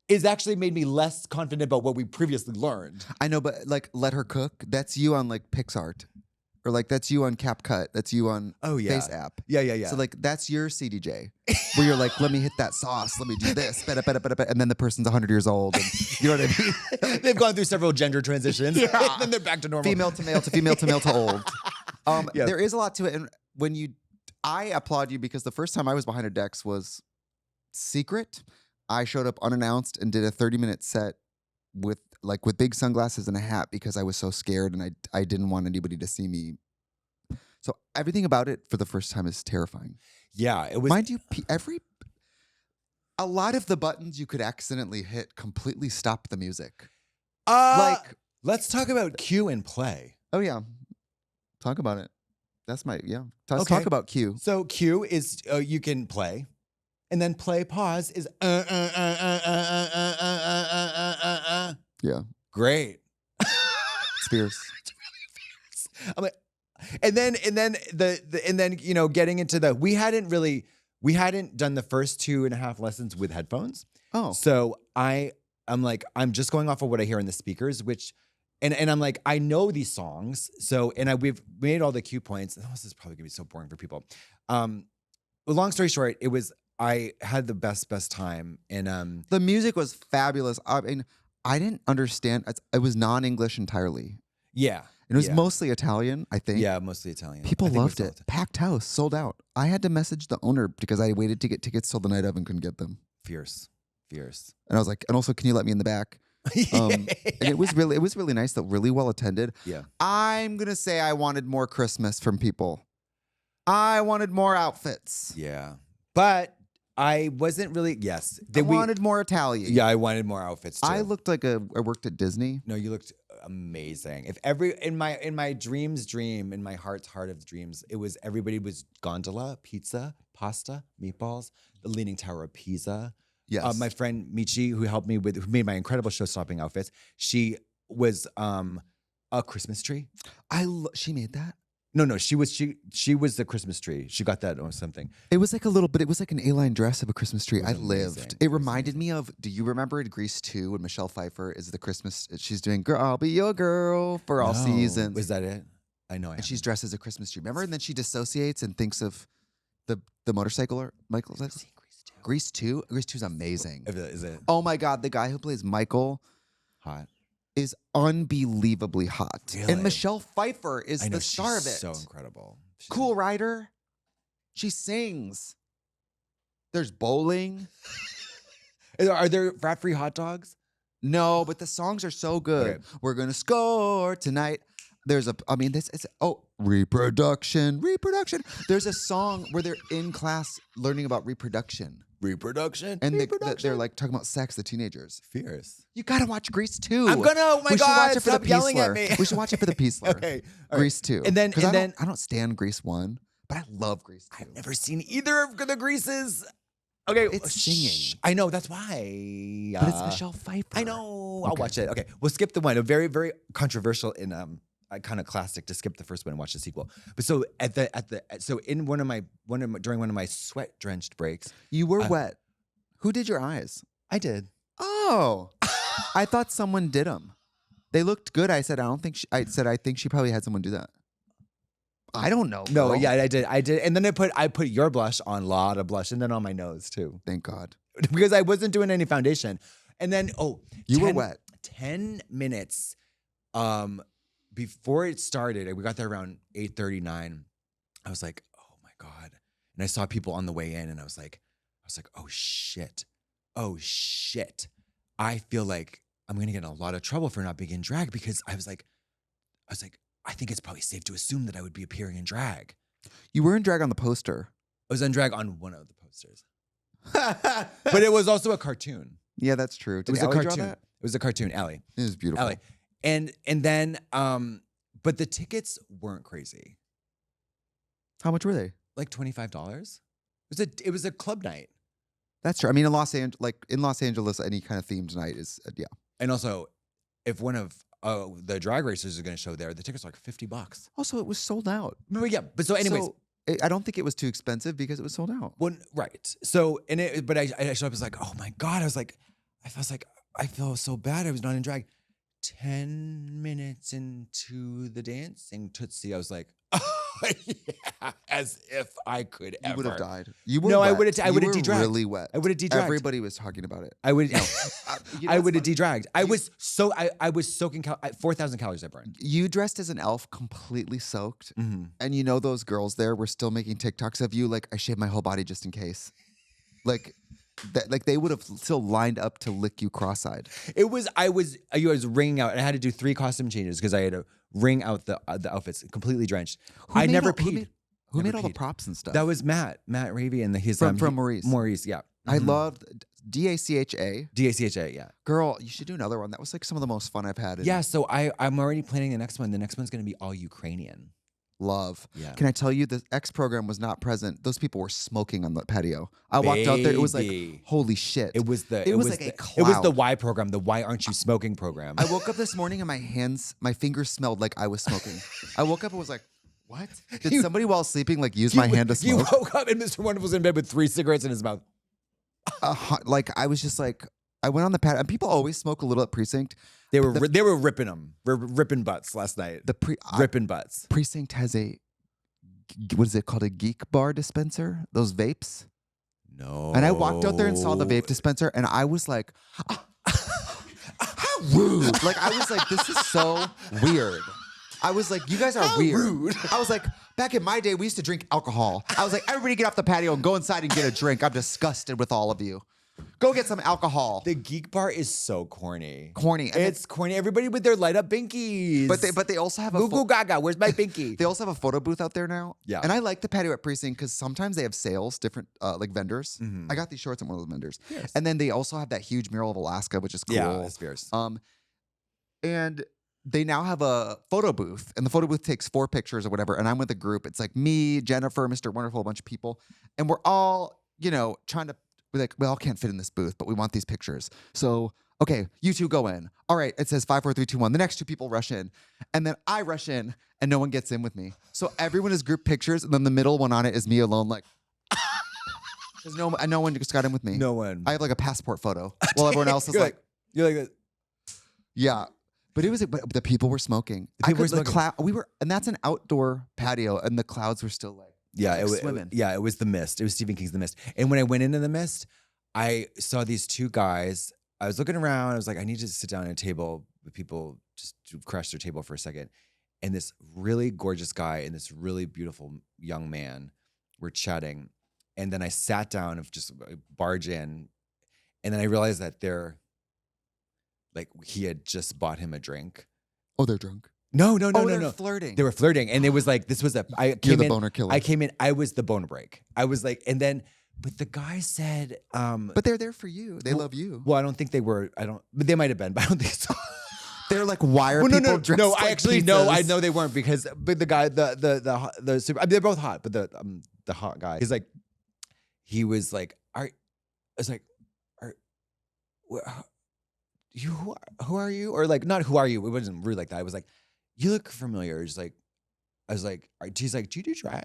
is actually made me less confident about what we previously learned. I know, but like, Let Her Cook, that's you on like PixArt. Or like, that's you on CapCut. That's you on Face App. Yeah. So like, that's your CDJ. Where you're like, let me hit that sauce. Let me do this. And then the person's 100 years old. And, you know what I mean? They've gone through several gender transitions. And then they're back to normal. Female to male to female to male to old. Yeah. There is a lot to it. And I applaud you, because the first time I was behind a Dex was secret. I showed up unannounced and did a 30-minute set with big sunglasses and a hat, because I was so scared and I didn't want anybody to see me. So everything about it for the first time is terrifying. Yeah, it was. Mind you, a lot of the buttons you could accidentally hit completely stop the music. Let's talk about cue and play. Oh yeah, talk about it. That's my Let's talk about Q. So Q is you can play, and then play pause is Yeah, great. it's fierce. I'm like, and then getting into the we hadn't done the first 2.5 lessons with headphones. Oh, So I'm just going off of what I hear in the speakers, which. And I'm like, I know these songs. So, we've made all the cue points. Oh, this is probably gonna be so boring for people. Long story short, I had the best time. And the music was fabulous. I mean, I didn't understand. It was non-English entirely. yeah. And it was mostly Italian, I think. Yeah, mostly Italian. People I think loved it. Packed house, sold out. I had to message the owner because I waited to get tickets till the night of and couldn't get them. Fierce. And I was like, and also, can you let me in the back? And it was really nice though, really well attended. Yeah. I'm gonna say I wanted more Christmas from people. I wanted more outfits. Yeah. But I wasn't really I wanted more Italian. Yeah, I wanted more outfits too. I looked like I worked at Disney. No, you looked amazing. If in my dreams dream, in my heart of dreams, it was everybody was gondola, pizza, pasta, meatballs, the Leaning Tower of Pisa. Yes. My friend Michi, who made my incredible show-stopping outfits, she was a Christmas tree. She made that? No, she was the Christmas tree. She got that or something. It was like it was like an A-line dress of a Christmas tree. I amazing. lived. It reminded me of, do you remember in Grease 2 when Michelle Pfeiffer is the Christmas, she's doing, girl, I'll be your girl for all seasons. Was that it? I know. And she's dressed as a Christmas tree. Remember? And then she dissociates and thinks of the motorcycle or Michael. Grease 2? Grease 2 is amazing. Is it? Oh my God, the guy who plays Michael Hot. is unbelievably hot. Really? And Michelle Pfeiffer is the star of it. So incredible. Cool Rider. She sings. There's bowling. Are there fat-free hot dogs? No, but the songs are so good. Okay. We're gonna score tonight. Reproduction. There's a song where they're in class learning about reproduction. Reproduction? And they're like talking about sex, the teenagers. Fierce. You gotta watch Grease 2. I'm gonna, oh my We should God, watch it for stop the yelling at Peaceler. me. We should watch it for the Peaceler. Okay. All right. Grease 2. And then, 'Cause I don't stand Grease 1, but I love Grease 2. I've never seen either of the Greases. Okay. It's singing. I know, that's why. But it's Michelle Pfeiffer. I know. I'll Okay. watch it. Okay. We'll skip the one. A very, very controversial in kind of classic to skip the first one and watch the sequel. But so in during one of my sweat drenched breaks, You were wet. Who did your eyes? I did. Oh, I thought someone did them. They looked good. I said, I think she probably had someone do that. I don't know. No, girl. yeah, I did. And then I put your blush on, a lot of blush, and then on my nose too. Thank God. Because I wasn't doing any foundation. And then, You were wet. 10 minutes before it started, and we got there around 8:39. I was like, oh my God. And I saw people on the way in, and I was like, oh shit. I feel like I'm gonna get in a lot of trouble for not being in drag, because I was like, I think it's probably safe to assume that I would be appearing in drag. You were in drag on the poster. I was in drag on one of the posters. But it was also a cartoon. Yeah, that's true. It was a cartoon. It was a cartoon, Allie. It was beautiful. Allie. And then, but the tickets weren't crazy. How much were they? Like $25. It was a club night. That's true. I mean, in Los Angeles, any kind of themed night is yeah. And also, if one of the drag racers is going to show there, the tickets are like $50. Also, it was sold out. But yeah. But so, anyways, I don't think it was too expensive because it was sold out. Well, right. So, but I showed up as like, oh my God. I was like, I feel so bad. I was not in drag. 10 minutes into the dancing Tootsie, I was like, oh, yeah, as if I could ever. You would have died. You were no, wet. I would have de-dragged. Really wet. I would have de-dragged. Everybody was talking about it. I would. No, I would have funny? de-dragged. I was soaking 4,000 calories I burned. You dressed as an elf, completely soaked, Mm-hmm. and you know those girls there were still making TikToks of you. Like, I shaved my whole body just in case. Like they would have still lined up to lick you cross-eyed. I was wringing out, and I had to do 3 costume changes because I had to wring out the outfits completely drenched. I never peed. Who Never made all the peed. props and stuff? That was Matt Ravy, and his from Maurice. Maurice, yeah. I Mhm. loved DACHA. DACHA, yeah. Girl, you should do another one. That was like some of the most fun I've had. Yeah, so I'm already planning the next one. The next one's going to be all Ukrainian. love. Yeah. Can I tell you, the X program was not present. Those people were smoking on the patio. I walked out there. It was like, holy shit. It was like a cloud. It was the Y program, the Why Aren't You Smoking program. I woke up this morning and my fingers smelled like I was smoking. I woke up and was like, what? Did somebody while sleeping like use my hand to smoke? You woke up and Mr. Wonderful's in bed with 3 cigarettes in his mouth. Like I was just like, I went on the patio, and people always smoke a little at Precinct. They were ripping them. Ripping butts last night. Ripping butts. Precinct has what is it called? A geek bar dispenser? Those vapes? No. And I walked out there and saw the vape dispenser, and I was like, how rude. Like, I was like, this is so weird. I was like, you guys are weird. Rude. I was like, back in my day, we used to drink alcohol. I was like, everybody get off the patio and go inside and get a drink. I'm disgusted with all of you. Go get some alcohol. The geek bar is so corny. Corny. It's corny. Everybody with their light up binkies. But they also have Goo goo gaga. Where's my binky? They also have a photo booth out there now. Yeah. And I like the patio at Precinct because sometimes they have sales, different like vendors. Mhm. I got these shorts at one of those vendors. Yes. And then they also have that huge mural of Alaska, which is cool. Yeah, that's fierce. And they now have a photo booth, and the photo booth takes 4 pictures or whatever. And I'm with a group. It's like me, Jennifer, Mr. Wonderful, a bunch of people. And we're all, trying to, we're like, we all can't fit in this booth, but we want these pictures. So, okay, you two go in. All right, it says 5, 4, 3, 2, 1. The next 2 people rush in. And then I rush in, and no one gets in with me. So everyone is group pictures, and then the middle one on it is me alone, like, there's no one just got in with me. No one. I have like a passport photo. While everyone else is like, you're like, yeah. But the people were smoking. The people were smoking. And that's an outdoor patio, and the clouds were still like, yeah, it was swimming. It was the mist. It was Stephen King's The Mist. And when I went into the mist, I saw these 2 guys. I was looking around. I was like, I need to sit down at a table with people just to crash their table for a second. And this really gorgeous guy and this really beautiful young man were chatting. And then I sat down and just barge in. And then I realized that he had just bought him a drink. oh, they're drunk. No. They're flirting. They were flirting. And it was like, You're the boner killer. I came in, I was the boner break. I was like, but the guy said, but they're there for you. They love you. Well, I don't think they were, but they might have been, but I don't think so. They're like, why are people dressed No, like I actually, pizzas? no, I know they weren't but the guy, the super, I mean, they're both hot, but the hot guy, he was like, who are you? Or like, not who are you? It wasn't rude like that. I was like, you look familiar. He's like, he's like, do you do drag? I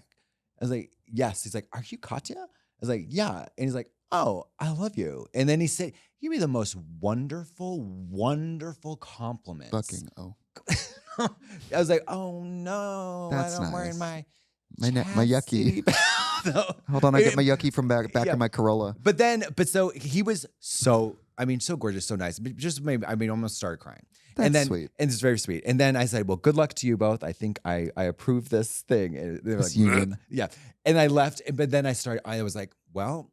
was like, yes. He's like, are you Katya? I was like, yeah. And he's like, oh, I love you. And then he said, he gave me the most wonderful, wonderful compliments. Fucking, oh. I was like, oh no, That's I'm nice. wearing my yucky. No. Hold on, I get my yucky from back in my Corolla. But so he was so gorgeous, so nice. But just maybe, almost started crying. That's sweet. And it's very sweet. And then I said, well, good luck to you both. I think I approve this thing. And they were This like, union. yeah. And I left. But then I was like, well,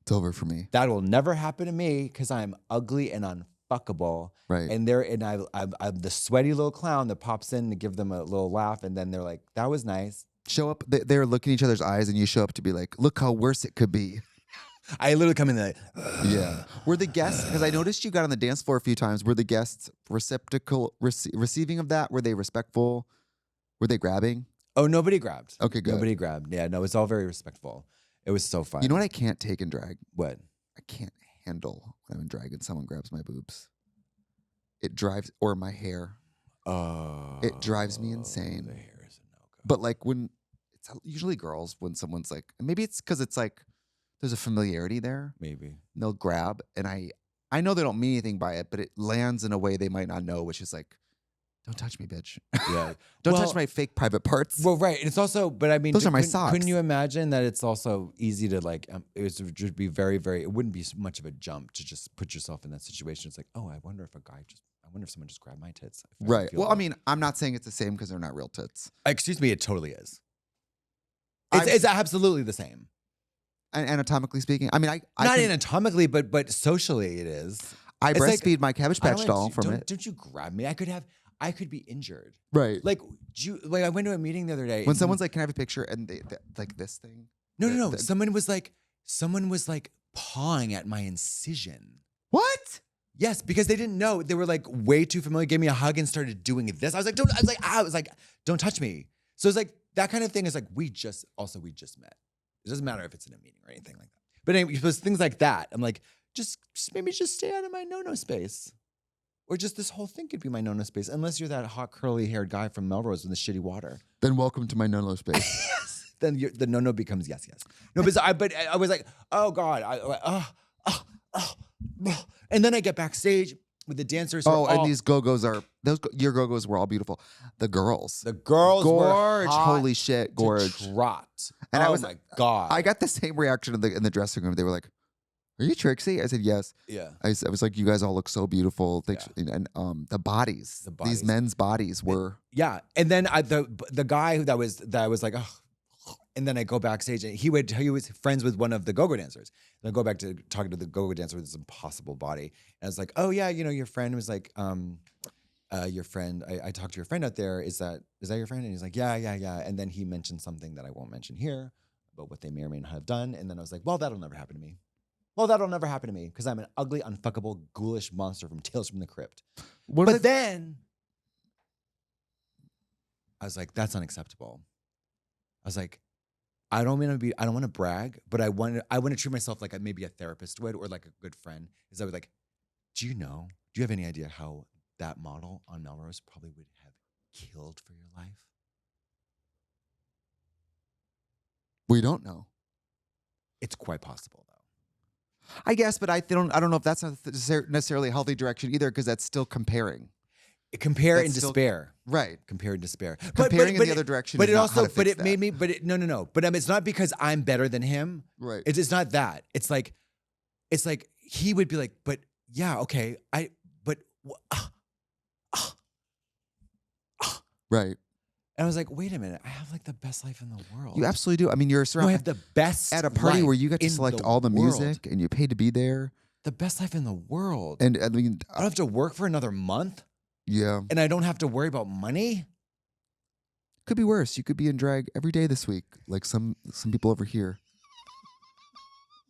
It's over for me. that will never happen to me because I'm ugly and unfuckable. Right. And I'm the sweaty little clown that pops in to give them a little laugh. And then they're like, that was nice. Show up. They're looking in each other's eyes, and you show up to be like, look how worse it could be. I literally come in like, Yeah. Were the guests, because I noticed you got on the dance floor a few times, were the guests receiving of that? Were they respectful? Were they grabbing? oh, nobody grabbed. Okay, good. Nobody grabbed. Yeah, no, it's all very respectful. It was so fun. You know what I can't take in drag? What? I can't handle when I'm in drag and someone grabs my boobs. It drives, or my hair. Oh. It drives me insane. The hair is a no-go. But like when, it's usually girls, when someone's like, maybe it's because it's like, there's a familiarity there. Maybe. And they'll grab, and I know they don't mean anything by it, but it lands in a way they might not know, which is like, don't touch me, bitch. Yeah. Don't touch my fake private parts. Well, right. And it's also, but I mean, Those are my socks. Couldn't you imagine that it's also easy to like, it would just be very, very, it wouldn't be much of a jump to just put yourself in that situation. It's like, oh, I wonder if someone just grabbed my tits. Right. Well, I mean, I'm not saying it's the same because they're not real tits. Excuse me, it totally is. It's absolutely the same. And anatomically speaking, I mean, Not anatomically, but socially it is. I It's breastfeed like, my Cabbage Patch doll from it. Don't you grab me? I could be injured. Right. Like, I went to a meeting the other day. When someone's like, "Can I have a picture?" and they like this thing. No. Someone was like pawing at my incision. What? Yes, because they didn't know. They were like way too familiar. Gave me a hug and started doing this. I was like, don't touch me. So it's like that kind of thing is like we just met. It doesn't matter if it's in a meeting or anything like that. But anyway, it was things like that. I'm like, just maybe just stay out of my no-no space. Or just this whole thing could be my no-no space, unless you're that hot curly-haired guy from Melrose with the shitty water. Then welcome to my no-no space. Yes. Then the no-no becomes yes. No, but I was like, oh God, and then I get backstage with the dancers. And these go-go's your go-go's were all beautiful. The girls were gorge. hot Holy shit, gorge. to trot. And my God. I got the same reaction in the dressing room. They were like, "Are you Trixie?" I said, "Yes." Yeah. I was like, "You guys all look so beautiful." Thanks. And the bodies, these men's bodies were. Yeah, and then the guy that I was like, oh. And then I go backstage, and he was friends with one of the go-go dancers. And I go back to talking to the go-go dancer with this impossible body, and I was like, "Oh yeah, your friend was like, your friend. I talked to your friend out there. Is that your friend?" And he's like, "Yeah." And then he mentioned something that I won't mention here about what they may or may not have done. And then I was like, "Well, that'll never happen to me. Because I'm an ugly, unfuckable, ghoulish monster from Tales from the Crypt." But then I was like, "That's unacceptable." I was like, I don't want to brag, but I want to treat myself like maybe a therapist would, or like a good friend. Is I was like, do you have any idea how that model on Melrose probably would have killed for your life? We don't know. It's quite possible, though. I guess, but I don't know if that's not necessarily a healthy direction either, because that's still comparing. Compare and despair. Right. Compare and despair. Comparing in the other direction. But is it not also, how to fix that. made me, no. But it's not because I'm better than him. Right. It's not that. It's like he would be like, but yeah, okay. Right. And I was like, wait a minute. I have like the best life in the world. You absolutely do. I mean, you're surrounded. I have the best at a party life where you get to select all the world. music and you paid to be there. The best life in the world. And I mean, I don't have to work for another month. Yeah. And I don't have to worry about money. Could be worse. You could be in drag every day this week, like some people over here.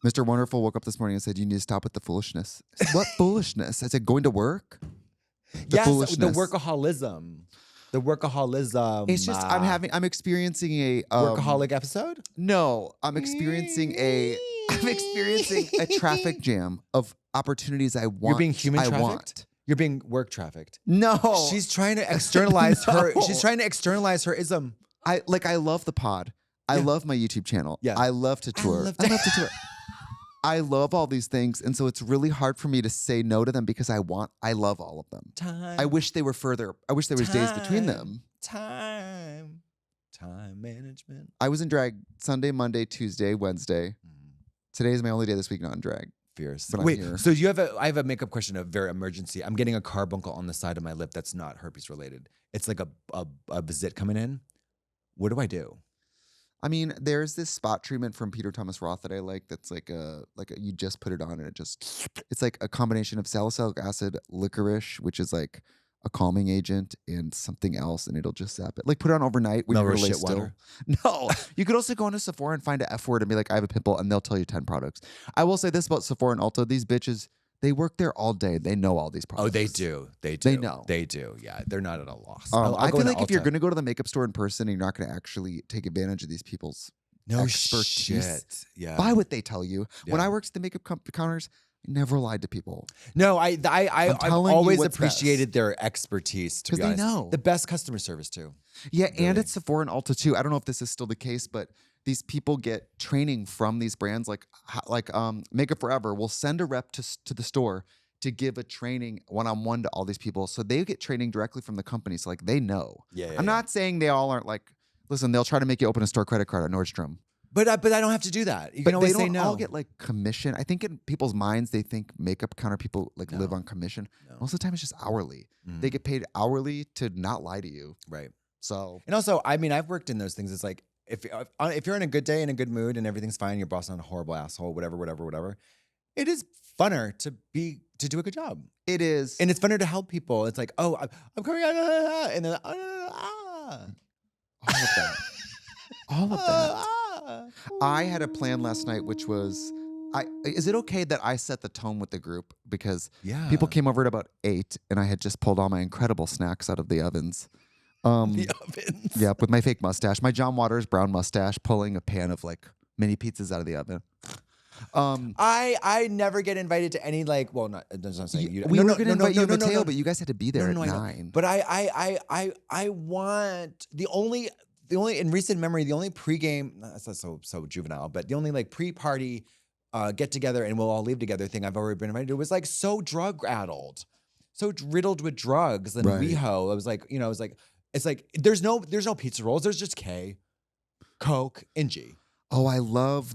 Mr. Wonderful woke up this morning and said, "You need to stop with the foolishness." I said, "What foolishness?" I said, "Going to work." The workaholism. The workaholism. It's just I'm experiencing a workaholic episode. No, I'm experiencing a traffic jam of opportunities I want. You're being human trafficked? Want. You're being work trafficked. No. She's trying to externalize her. She's trying to externalize her ism. I love the pod. I love my YouTube channel. Yeah. I love to tour. I love to tour. I love all these things, and so it's really hard for me to say no to them because I love all of them. Time. I wish they were further. I wish there was days between them. Time management. I was in drag Sunday, Monday, Tuesday, Wednesday. Today is my only day this week not in drag. Fierce. But Wait, I'm here. so I have a makeup question, a very emergency. I'm getting a carbuncle on the side of my lip that's not herpes related. It's like a zit coming in. What do I do? I mean, there's this spot treatment from Peter Thomas Roth that I like. That's like you just put it on and it's like a combination of salicylic acid, licorice, which is like a calming agent, and something else, and it'll just zap it. Like put it on overnight when you're really still. Water. No, you could also go into Sephora and find an F word and be like, "I have a pimple," and they'll tell you 10 products. I will say this about Sephora and Ulta: these bitches, they work there all day. They know all these products. Oh, they do. They know. They do. Yeah, they're not at a loss. I feel like if you're going to go to the makeup store in person and you're not going to actually take advantage of these people's expertise, shit. Yeah. Buy what they tell you. Yeah. When I worked at the makeup counters, I never lied to people. No, I've always appreciated their expertise, to be honest. They know. The best customer service, too. Yeah, really. And at Sephora and Ulta, too. I don't know if this is still the case, but these people get training from these brands, like Makeup Forever will send a rep to the store to give a training one-on-one to all these people. So they get training directly from the company. So like they know. I'm not saying they all aren't like, listen, they'll try to make you open a store credit card at Nordstrom. But I don't have to do that. You can always say no. They don't all get like commission. I think in people's minds, they think makeup counter people like live on commission. No. Most of the time it's just hourly. They get paid hourly to not lie to you. Right. So. And also, I mean, I've worked in those things. It's like, if you're in a good day, in a good mood, and everything's fine, your boss is not a horrible asshole, whatever. It is funner to do a good job. It is. And it's funner to help people. It's like, oh, I'm coming out, and then, all of that. All of that. I had a plan last night, which was Is it okay that I set the tone with the group? Because Yeah. people came over at about 8 and I had just pulled all my incredible snacks out of the ovens. The ovens. Yeah, with my fake mustache, my John Waters brown mustache, pulling a pan of like mini pizzas out of the oven. I never get invited to any like. Well, not. That's not saying you. We were going to invite you to Mattel, but you guys had to be there at I know. 9. But I want the only in recent memory the only pregame. That's not so juvenile, but the only like pre-party get together and we'll all leave together thing I've already been invited to was like so drug addled, so riddled with drugs and WeHo. I was like, you know, it's like there's no pizza rolls. There's just K, Coke, and G. Oh, I love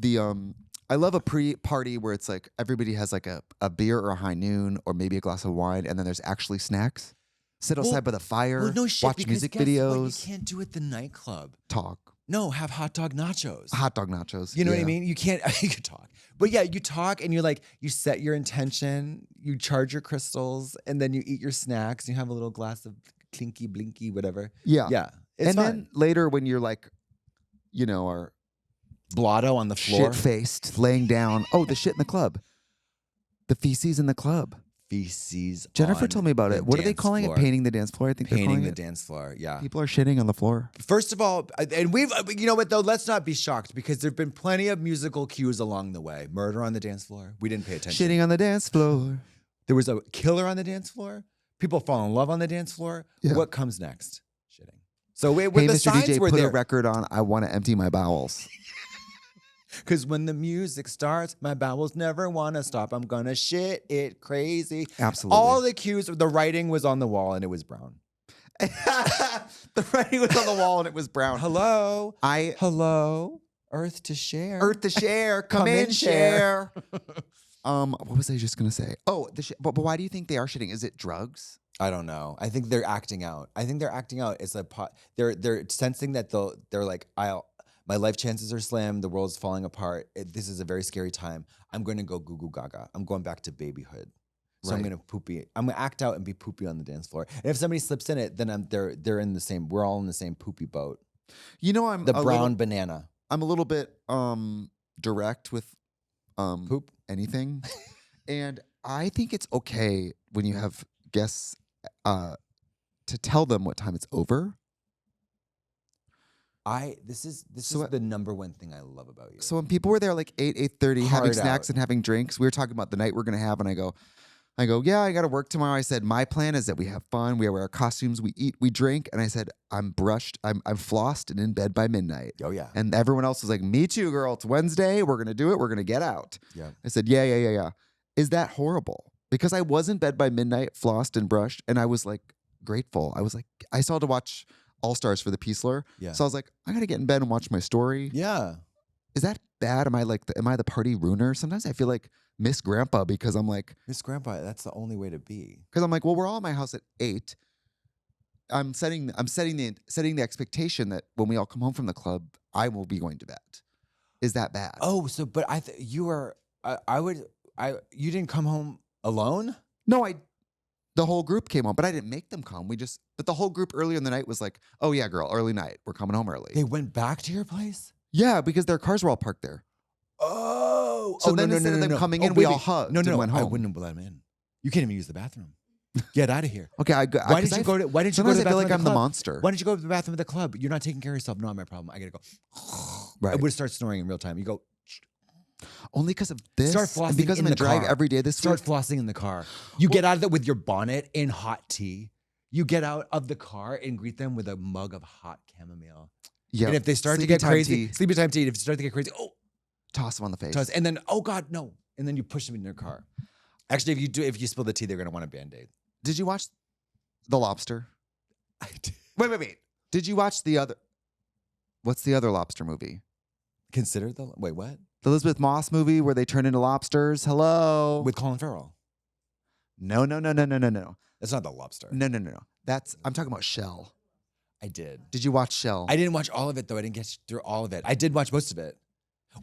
a pre-party where it's like everybody has like a beer or a high noon or maybe a glass of wine, and then there's actually snacks. Sit outside by the fire, well, no shit, watch music videos. You can't do it at the nightclub. Talk. No, have hot dog nachos. Hot dog nachos. You know what I mean? You can't, you can talk. But yeah, you talk and you're like, you set your intention, you charge your crystals, and then you eat your snacks, and you have a little glass of clinky, blinky, whatever. Yeah. Yeah. It's and fun. then later when you're like, you know, are blotto on the floor. Shit-faced, laying down. Oh, the shit in the club. The feces in the club. Feces. Jennifer told me about it. What are they calling floor. it? Painting the dance floor, I think they're Painting calling the it. dance floor, yeah. People are shitting on the floor. First of all, and we've, you know what though, let's not be shocked because there've been plenty of musical cues along the way. Murder on the dance floor. We didn't pay attention. Shitting on the dance floor. There was a killer on the dance floor. People fall in love on the dance floor. Yeah. What comes next? Shitting. So Hey, the Mr. signs DJ, were put there. a record on. I want to empty my bowels. Because when the music starts, my bowels never want to stop. I'm going to shit it crazy. Absolutely. All the cues, the writing was on the wall and it was brown. The writing was on the wall and it was brown. Hello. Hello. Earth to share. Earth to share. Come in, share. What was I just gonna say? Oh, but why do you think they are shitting? Is it drugs? I don't know. I think they're acting out. It's a they're sensing that they're like, my life chances are slim. The world's falling apart. This is a very scary time. I'm going to go goo goo gaga. I'm going back to babyhood. So I'm going to poopy. I'm going to act out and be poopy on the dance floor. And if somebody slips in it, then they're in the same. We're all in the same poopy boat. You know, I'm the brown banana. I'm a little bit direct with poop anything, and I think it's okay when you have guests to tell them what time it's over. This is the number one thing I love about you. So when people were there like 8:30 having snacks and having drinks, we were talking about the night we're gonna have, and I go, yeah, I gotta work tomorrow. I said, my plan is that we have fun, we wear our costumes, we eat, we drink, and I said, I'm brushed, I'm flossed and in bed by midnight. Oh yeah. And everyone else was like, me too, girl. It's Wednesday, we're gonna do it, we're gonna get out. Yeah. I said, yeah. Is that horrible? Because I was in bed by midnight, flossed and brushed, and I was like grateful. I was like, I still had to watch All Stars for the Peaceler. Yeah. So I was like, I gotta get in bed and watch my story. Yeah. Is that bad? Am I the party ruiner? Sometimes I feel like Miss Grandpa because I'm like Miss Grandpa. That's the only way to be. Because I'm like, well, we're all at my house at 8. I'm setting the expectation that when we all come home from the club, I will be going to bed. Is that bad? Oh, so but you were you didn't come home alone? No, the whole group came home, but I didn't make them come. But the whole group earlier in the night was like, oh yeah, girl, early night. We're coming home early. They went back to your place? Yeah, because their cars were all parked there. Oh. So then instead of them coming in, we all hugged and went home. I wouldn't let them in. You can't even use the bathroom. Get out of here. Okay, why didn't you go to the bathroom? Sometimes I feel like I'm the monster. Why didn't you go to the bathroom at the club? You're not taking care of yourself. Not my problem. I gotta go. Right. I would start snoring in real time. You go. Only because of this. Start flossing and because in I'm in the drag car. every day this Start week. flossing in the car. You get out of it with your bonnet in hot tea. You get out of the car and greet them with a mug of hot chamomile. Yeah. And if they start to get crazy, sleepy time tea. If you start to get crazy, toss them on the face. And then, oh God, no. And then you push them in their car. Actually, if you spill the tea, they're gonna want a Band-Aid. Did you watch The Lobster? I did. Wait. Did you watch what's the other lobster movie? Wait, what? The Elizabeth Moss movie where they turn into lobsters. Hello. With Colin Farrell. No. That's not The Lobster. No. I'm talking about Shell. I did. Did you watch Shell? I didn't watch all of it though. I didn't get through all of it. I did watch most of it.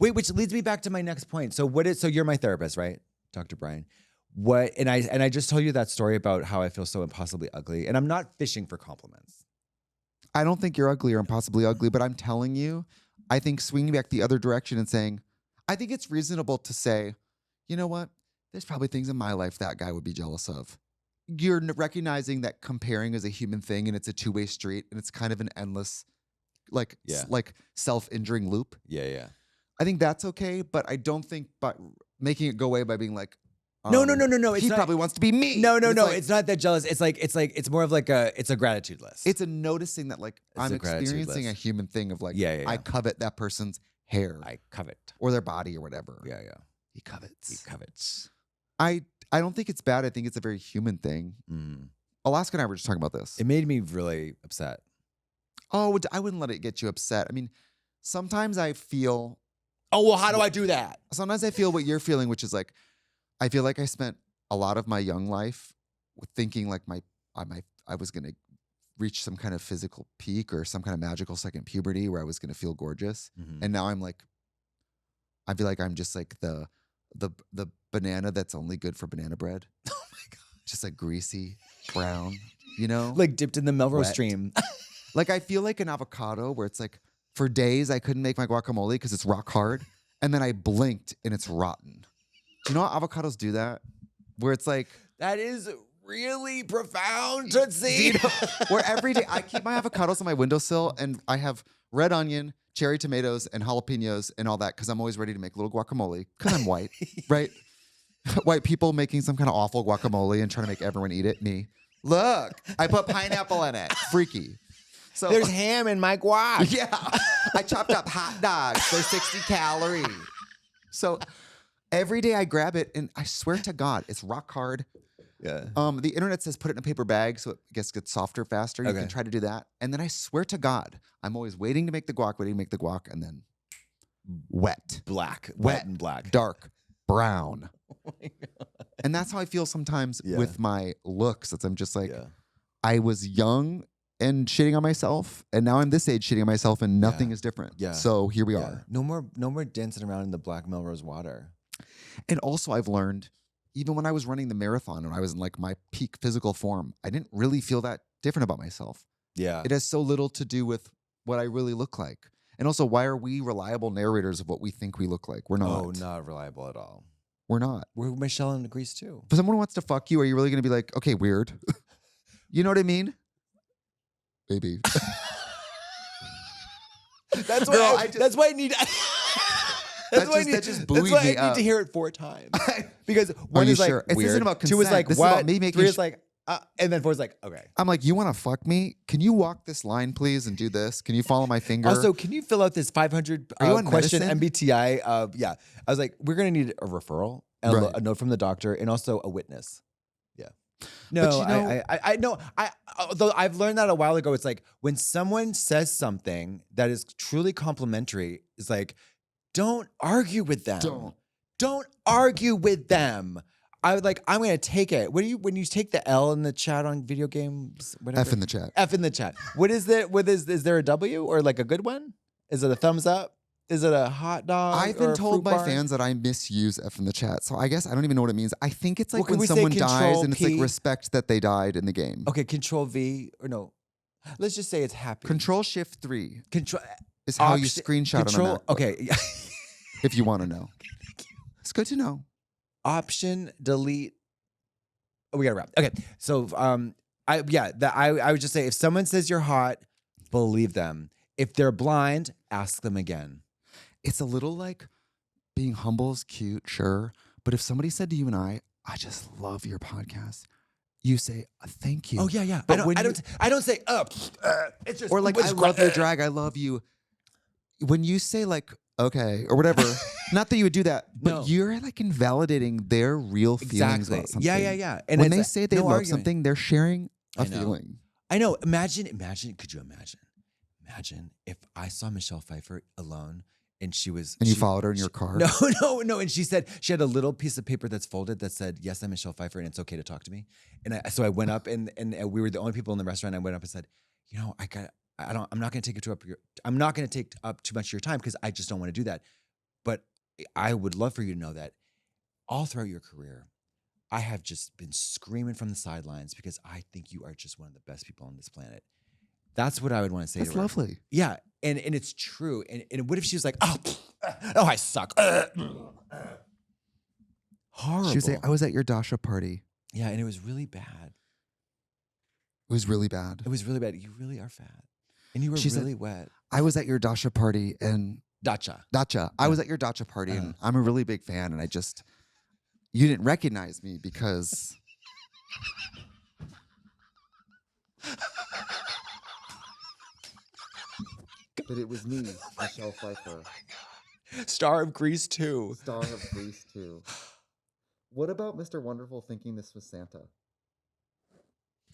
Wait, which leads me back to my next point. So you're my therapist, right? Dr. Brian. And I just told you that story about how I feel so impossibly ugly. And I'm not fishing for compliments. I don't think you're ugly or impossibly ugly, but I'm telling you, I think swinging back the other direction and saying, I think it's reasonable to say, you know what? There's probably things in my life that guy would be jealous of. You're recognizing that comparing is a human thing and it's a two-way street and it's kind of an endless, like self-injuring loop. Yeah. I think that's okay, but I don't think by making it go away by being like, No. He probably wants to be me. No. Like, It's not that jealous. It's more of like it's a gratitude list. it's a noticing that like I'm a gratitude experiencing a list. human thing of like, Yeah. I covet that person's hair I covet. or their body or whatever. Yeah. He covets. He covets. I don't think it's bad. I think it's a very human thing. Alaska and I were just talking about this. It made me really upset. Oh, I wouldn't let it get you upset. I mean, sometimes I feel. Oh, well, how do I do that? Sometimes I feel what you're feeling, which is like, I feel like I spent a lot of my young life thinking like I was going to reach some kind of physical peak or some kind of magical second puberty where I was going to feel gorgeous. And now I'm like, I feel like I'm just like the banana that's only good for banana bread. Oh my God. Just like greasy, brown, you know? Like dipped in the Melrose Wet. Stream. Like I feel like an avocado where it's like for days I couldn't make my guacamole because it's rock hard. And then I blinked and it's rotten. Do you know how avocados do that? Where it's like. That is really profound, Tootsie. Where every day I keep my avocados on my windowsill and I have red onion, cherry tomatoes, and jalapenos and all that because I'm always ready to make a little guacamole because I'm white, right? White people making some kind of awful guacamole and trying to make everyone eat it. Me. Look, I put pineapple in it. Freaky. So There's ham in my guac. Yeah. I chopped up hot dogs. They're 60 calories. So every day I grab it and I swear to God, it's rock hard. Yeah. The internet says put it in a paper bag so it gets softer faster. You Okay. can try to do that. And then I swear to God, I'm always waiting to make the guac, and then wet. Black. Wet Wet and black. Dark. Brown. Oh my God. And that's how I feel sometimes Yeah. with my looks. That I'm just like, Yeah. I was young and shitting on myself, and now I'm this age shitting on myself, and nothing is different. Yeah. So here we Yeah. are. No more dancing around in the black Melrose water. And also I've learned, even when I was running the marathon and I was in like my peak physical form, I didn't really feel that different about myself. Yeah. It has so little to do with what I really look like. And also, why are we reliable narrators of what we think we look like? We're not. Oh, not reliable at all. We're not. We're Michelle and Grease too. If someone wants to fuck you, are you really going to be like, okay, weird? You know what I mean? Baby. That's why. Girl, that's why I need. That's why that just that's buoyed why me I need up. to hear it 4 times. Because one you is like sure? This weird. isn't about 2 is consent. like This is what? about me making 3 is like, and then 4 is like okay. I'm like, you want to fuck me? Can you walk this line, please, and do this? Can you follow my finger? Also, can you fill out this 500 Are you on question medicine? MBTI? Yeah, I was like, we're gonna need a referral, Right. a note from the doctor, and also a witness. Yeah. No, you know- I know. Although I've learned that a while ago. It's like when someone says something that is truly complimentary, it's like, don't argue with them. Don't argue with them. I'm gonna take it. When you take the L in the chat on video games, whatever. F in the chat. F in the chat. What is there a W or like a good one? Is it a thumbs up? Is it a hot dog? I've or been a told fruit by bar? fans that I misuse F in the chat. So I guess I don't even know what it means. I think it's like Well, can when we say someone dies Control and it's like P? respect that they died in the game. Okay, Control V or no. Let's just say it's happy. Control Shift 3 Control is how you Option- screenshot on a Control. MacBook, Okay. if you want to know. It's good to know. Option delete. Oh, we gotta wrap. Okay, so I would just say if someone says you're hot, believe them. If they're blind, ask them again. It's a little like being humble is cute, sure. But if somebody said to you and I just love your podcast, you say, thank you. Oh yeah. But I don't say it's just or like, it's I love your drag, I love you. When you say like, okay, or whatever, not that you would do that, but No. you're like invalidating their real feelings Exactly. about something. Yeah. And when it's they say they no love arguing. something, they're sharing a I know. feeling. I know. Imagine. Could you imagine? Imagine if I saw Michelle Pfeiffer alone and she was. And you followed her in your car? No. And she said she had a little piece of paper that's folded that said, "Yes, I'm Michelle Pfeiffer, and it's okay to talk to me." And so I went up and we were the only people in the restaurant. I went up and said, "You know, I'm not going to take up too much of your time because I just don't want to do that. But I would love for you to know that all throughout your career, I have just been screaming from the sidelines because I think you are just one of the best people on this planet. That's what I would want to say That's to her. lovely. Yeah. And it's true. And what if she was like, oh, I suck. Horrible. She would say, I was at your Dasha party. Yeah, and it was really bad. It was really bad. It was really bad. You really are fat. And you were She really said, wet. I was at your Dasha party and Dacha. I was at your Dacha party and I'm a really big fan and you didn't recognize me because but it was me, Michelle Pfeiffer. Star of Grease 2. Star of Grease 2. What about Mr. Wonderful thinking this was Santa?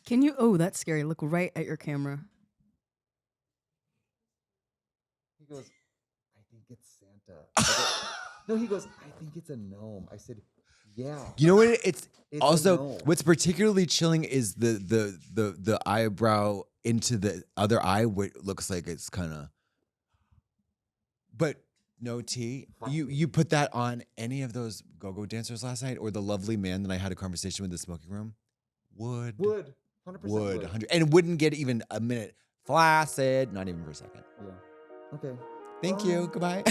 Can you? Oh, that's scary. Look right at your camera. He goes, I think it's Santa. No, he goes, I think it's a gnome. I said, yeah. You know what? It's a also gnome. what's particularly chilling is the eyebrow into the other eye, what looks like it's kind of. But no T. You put that on any of those go-go dancers last night, or the lovely man that I had a conversation with in the smoking room. Would 100% would 100 and wouldn't get even a minute flaccid, not even for a second. Yeah. Okay. Thank you. Goodbye.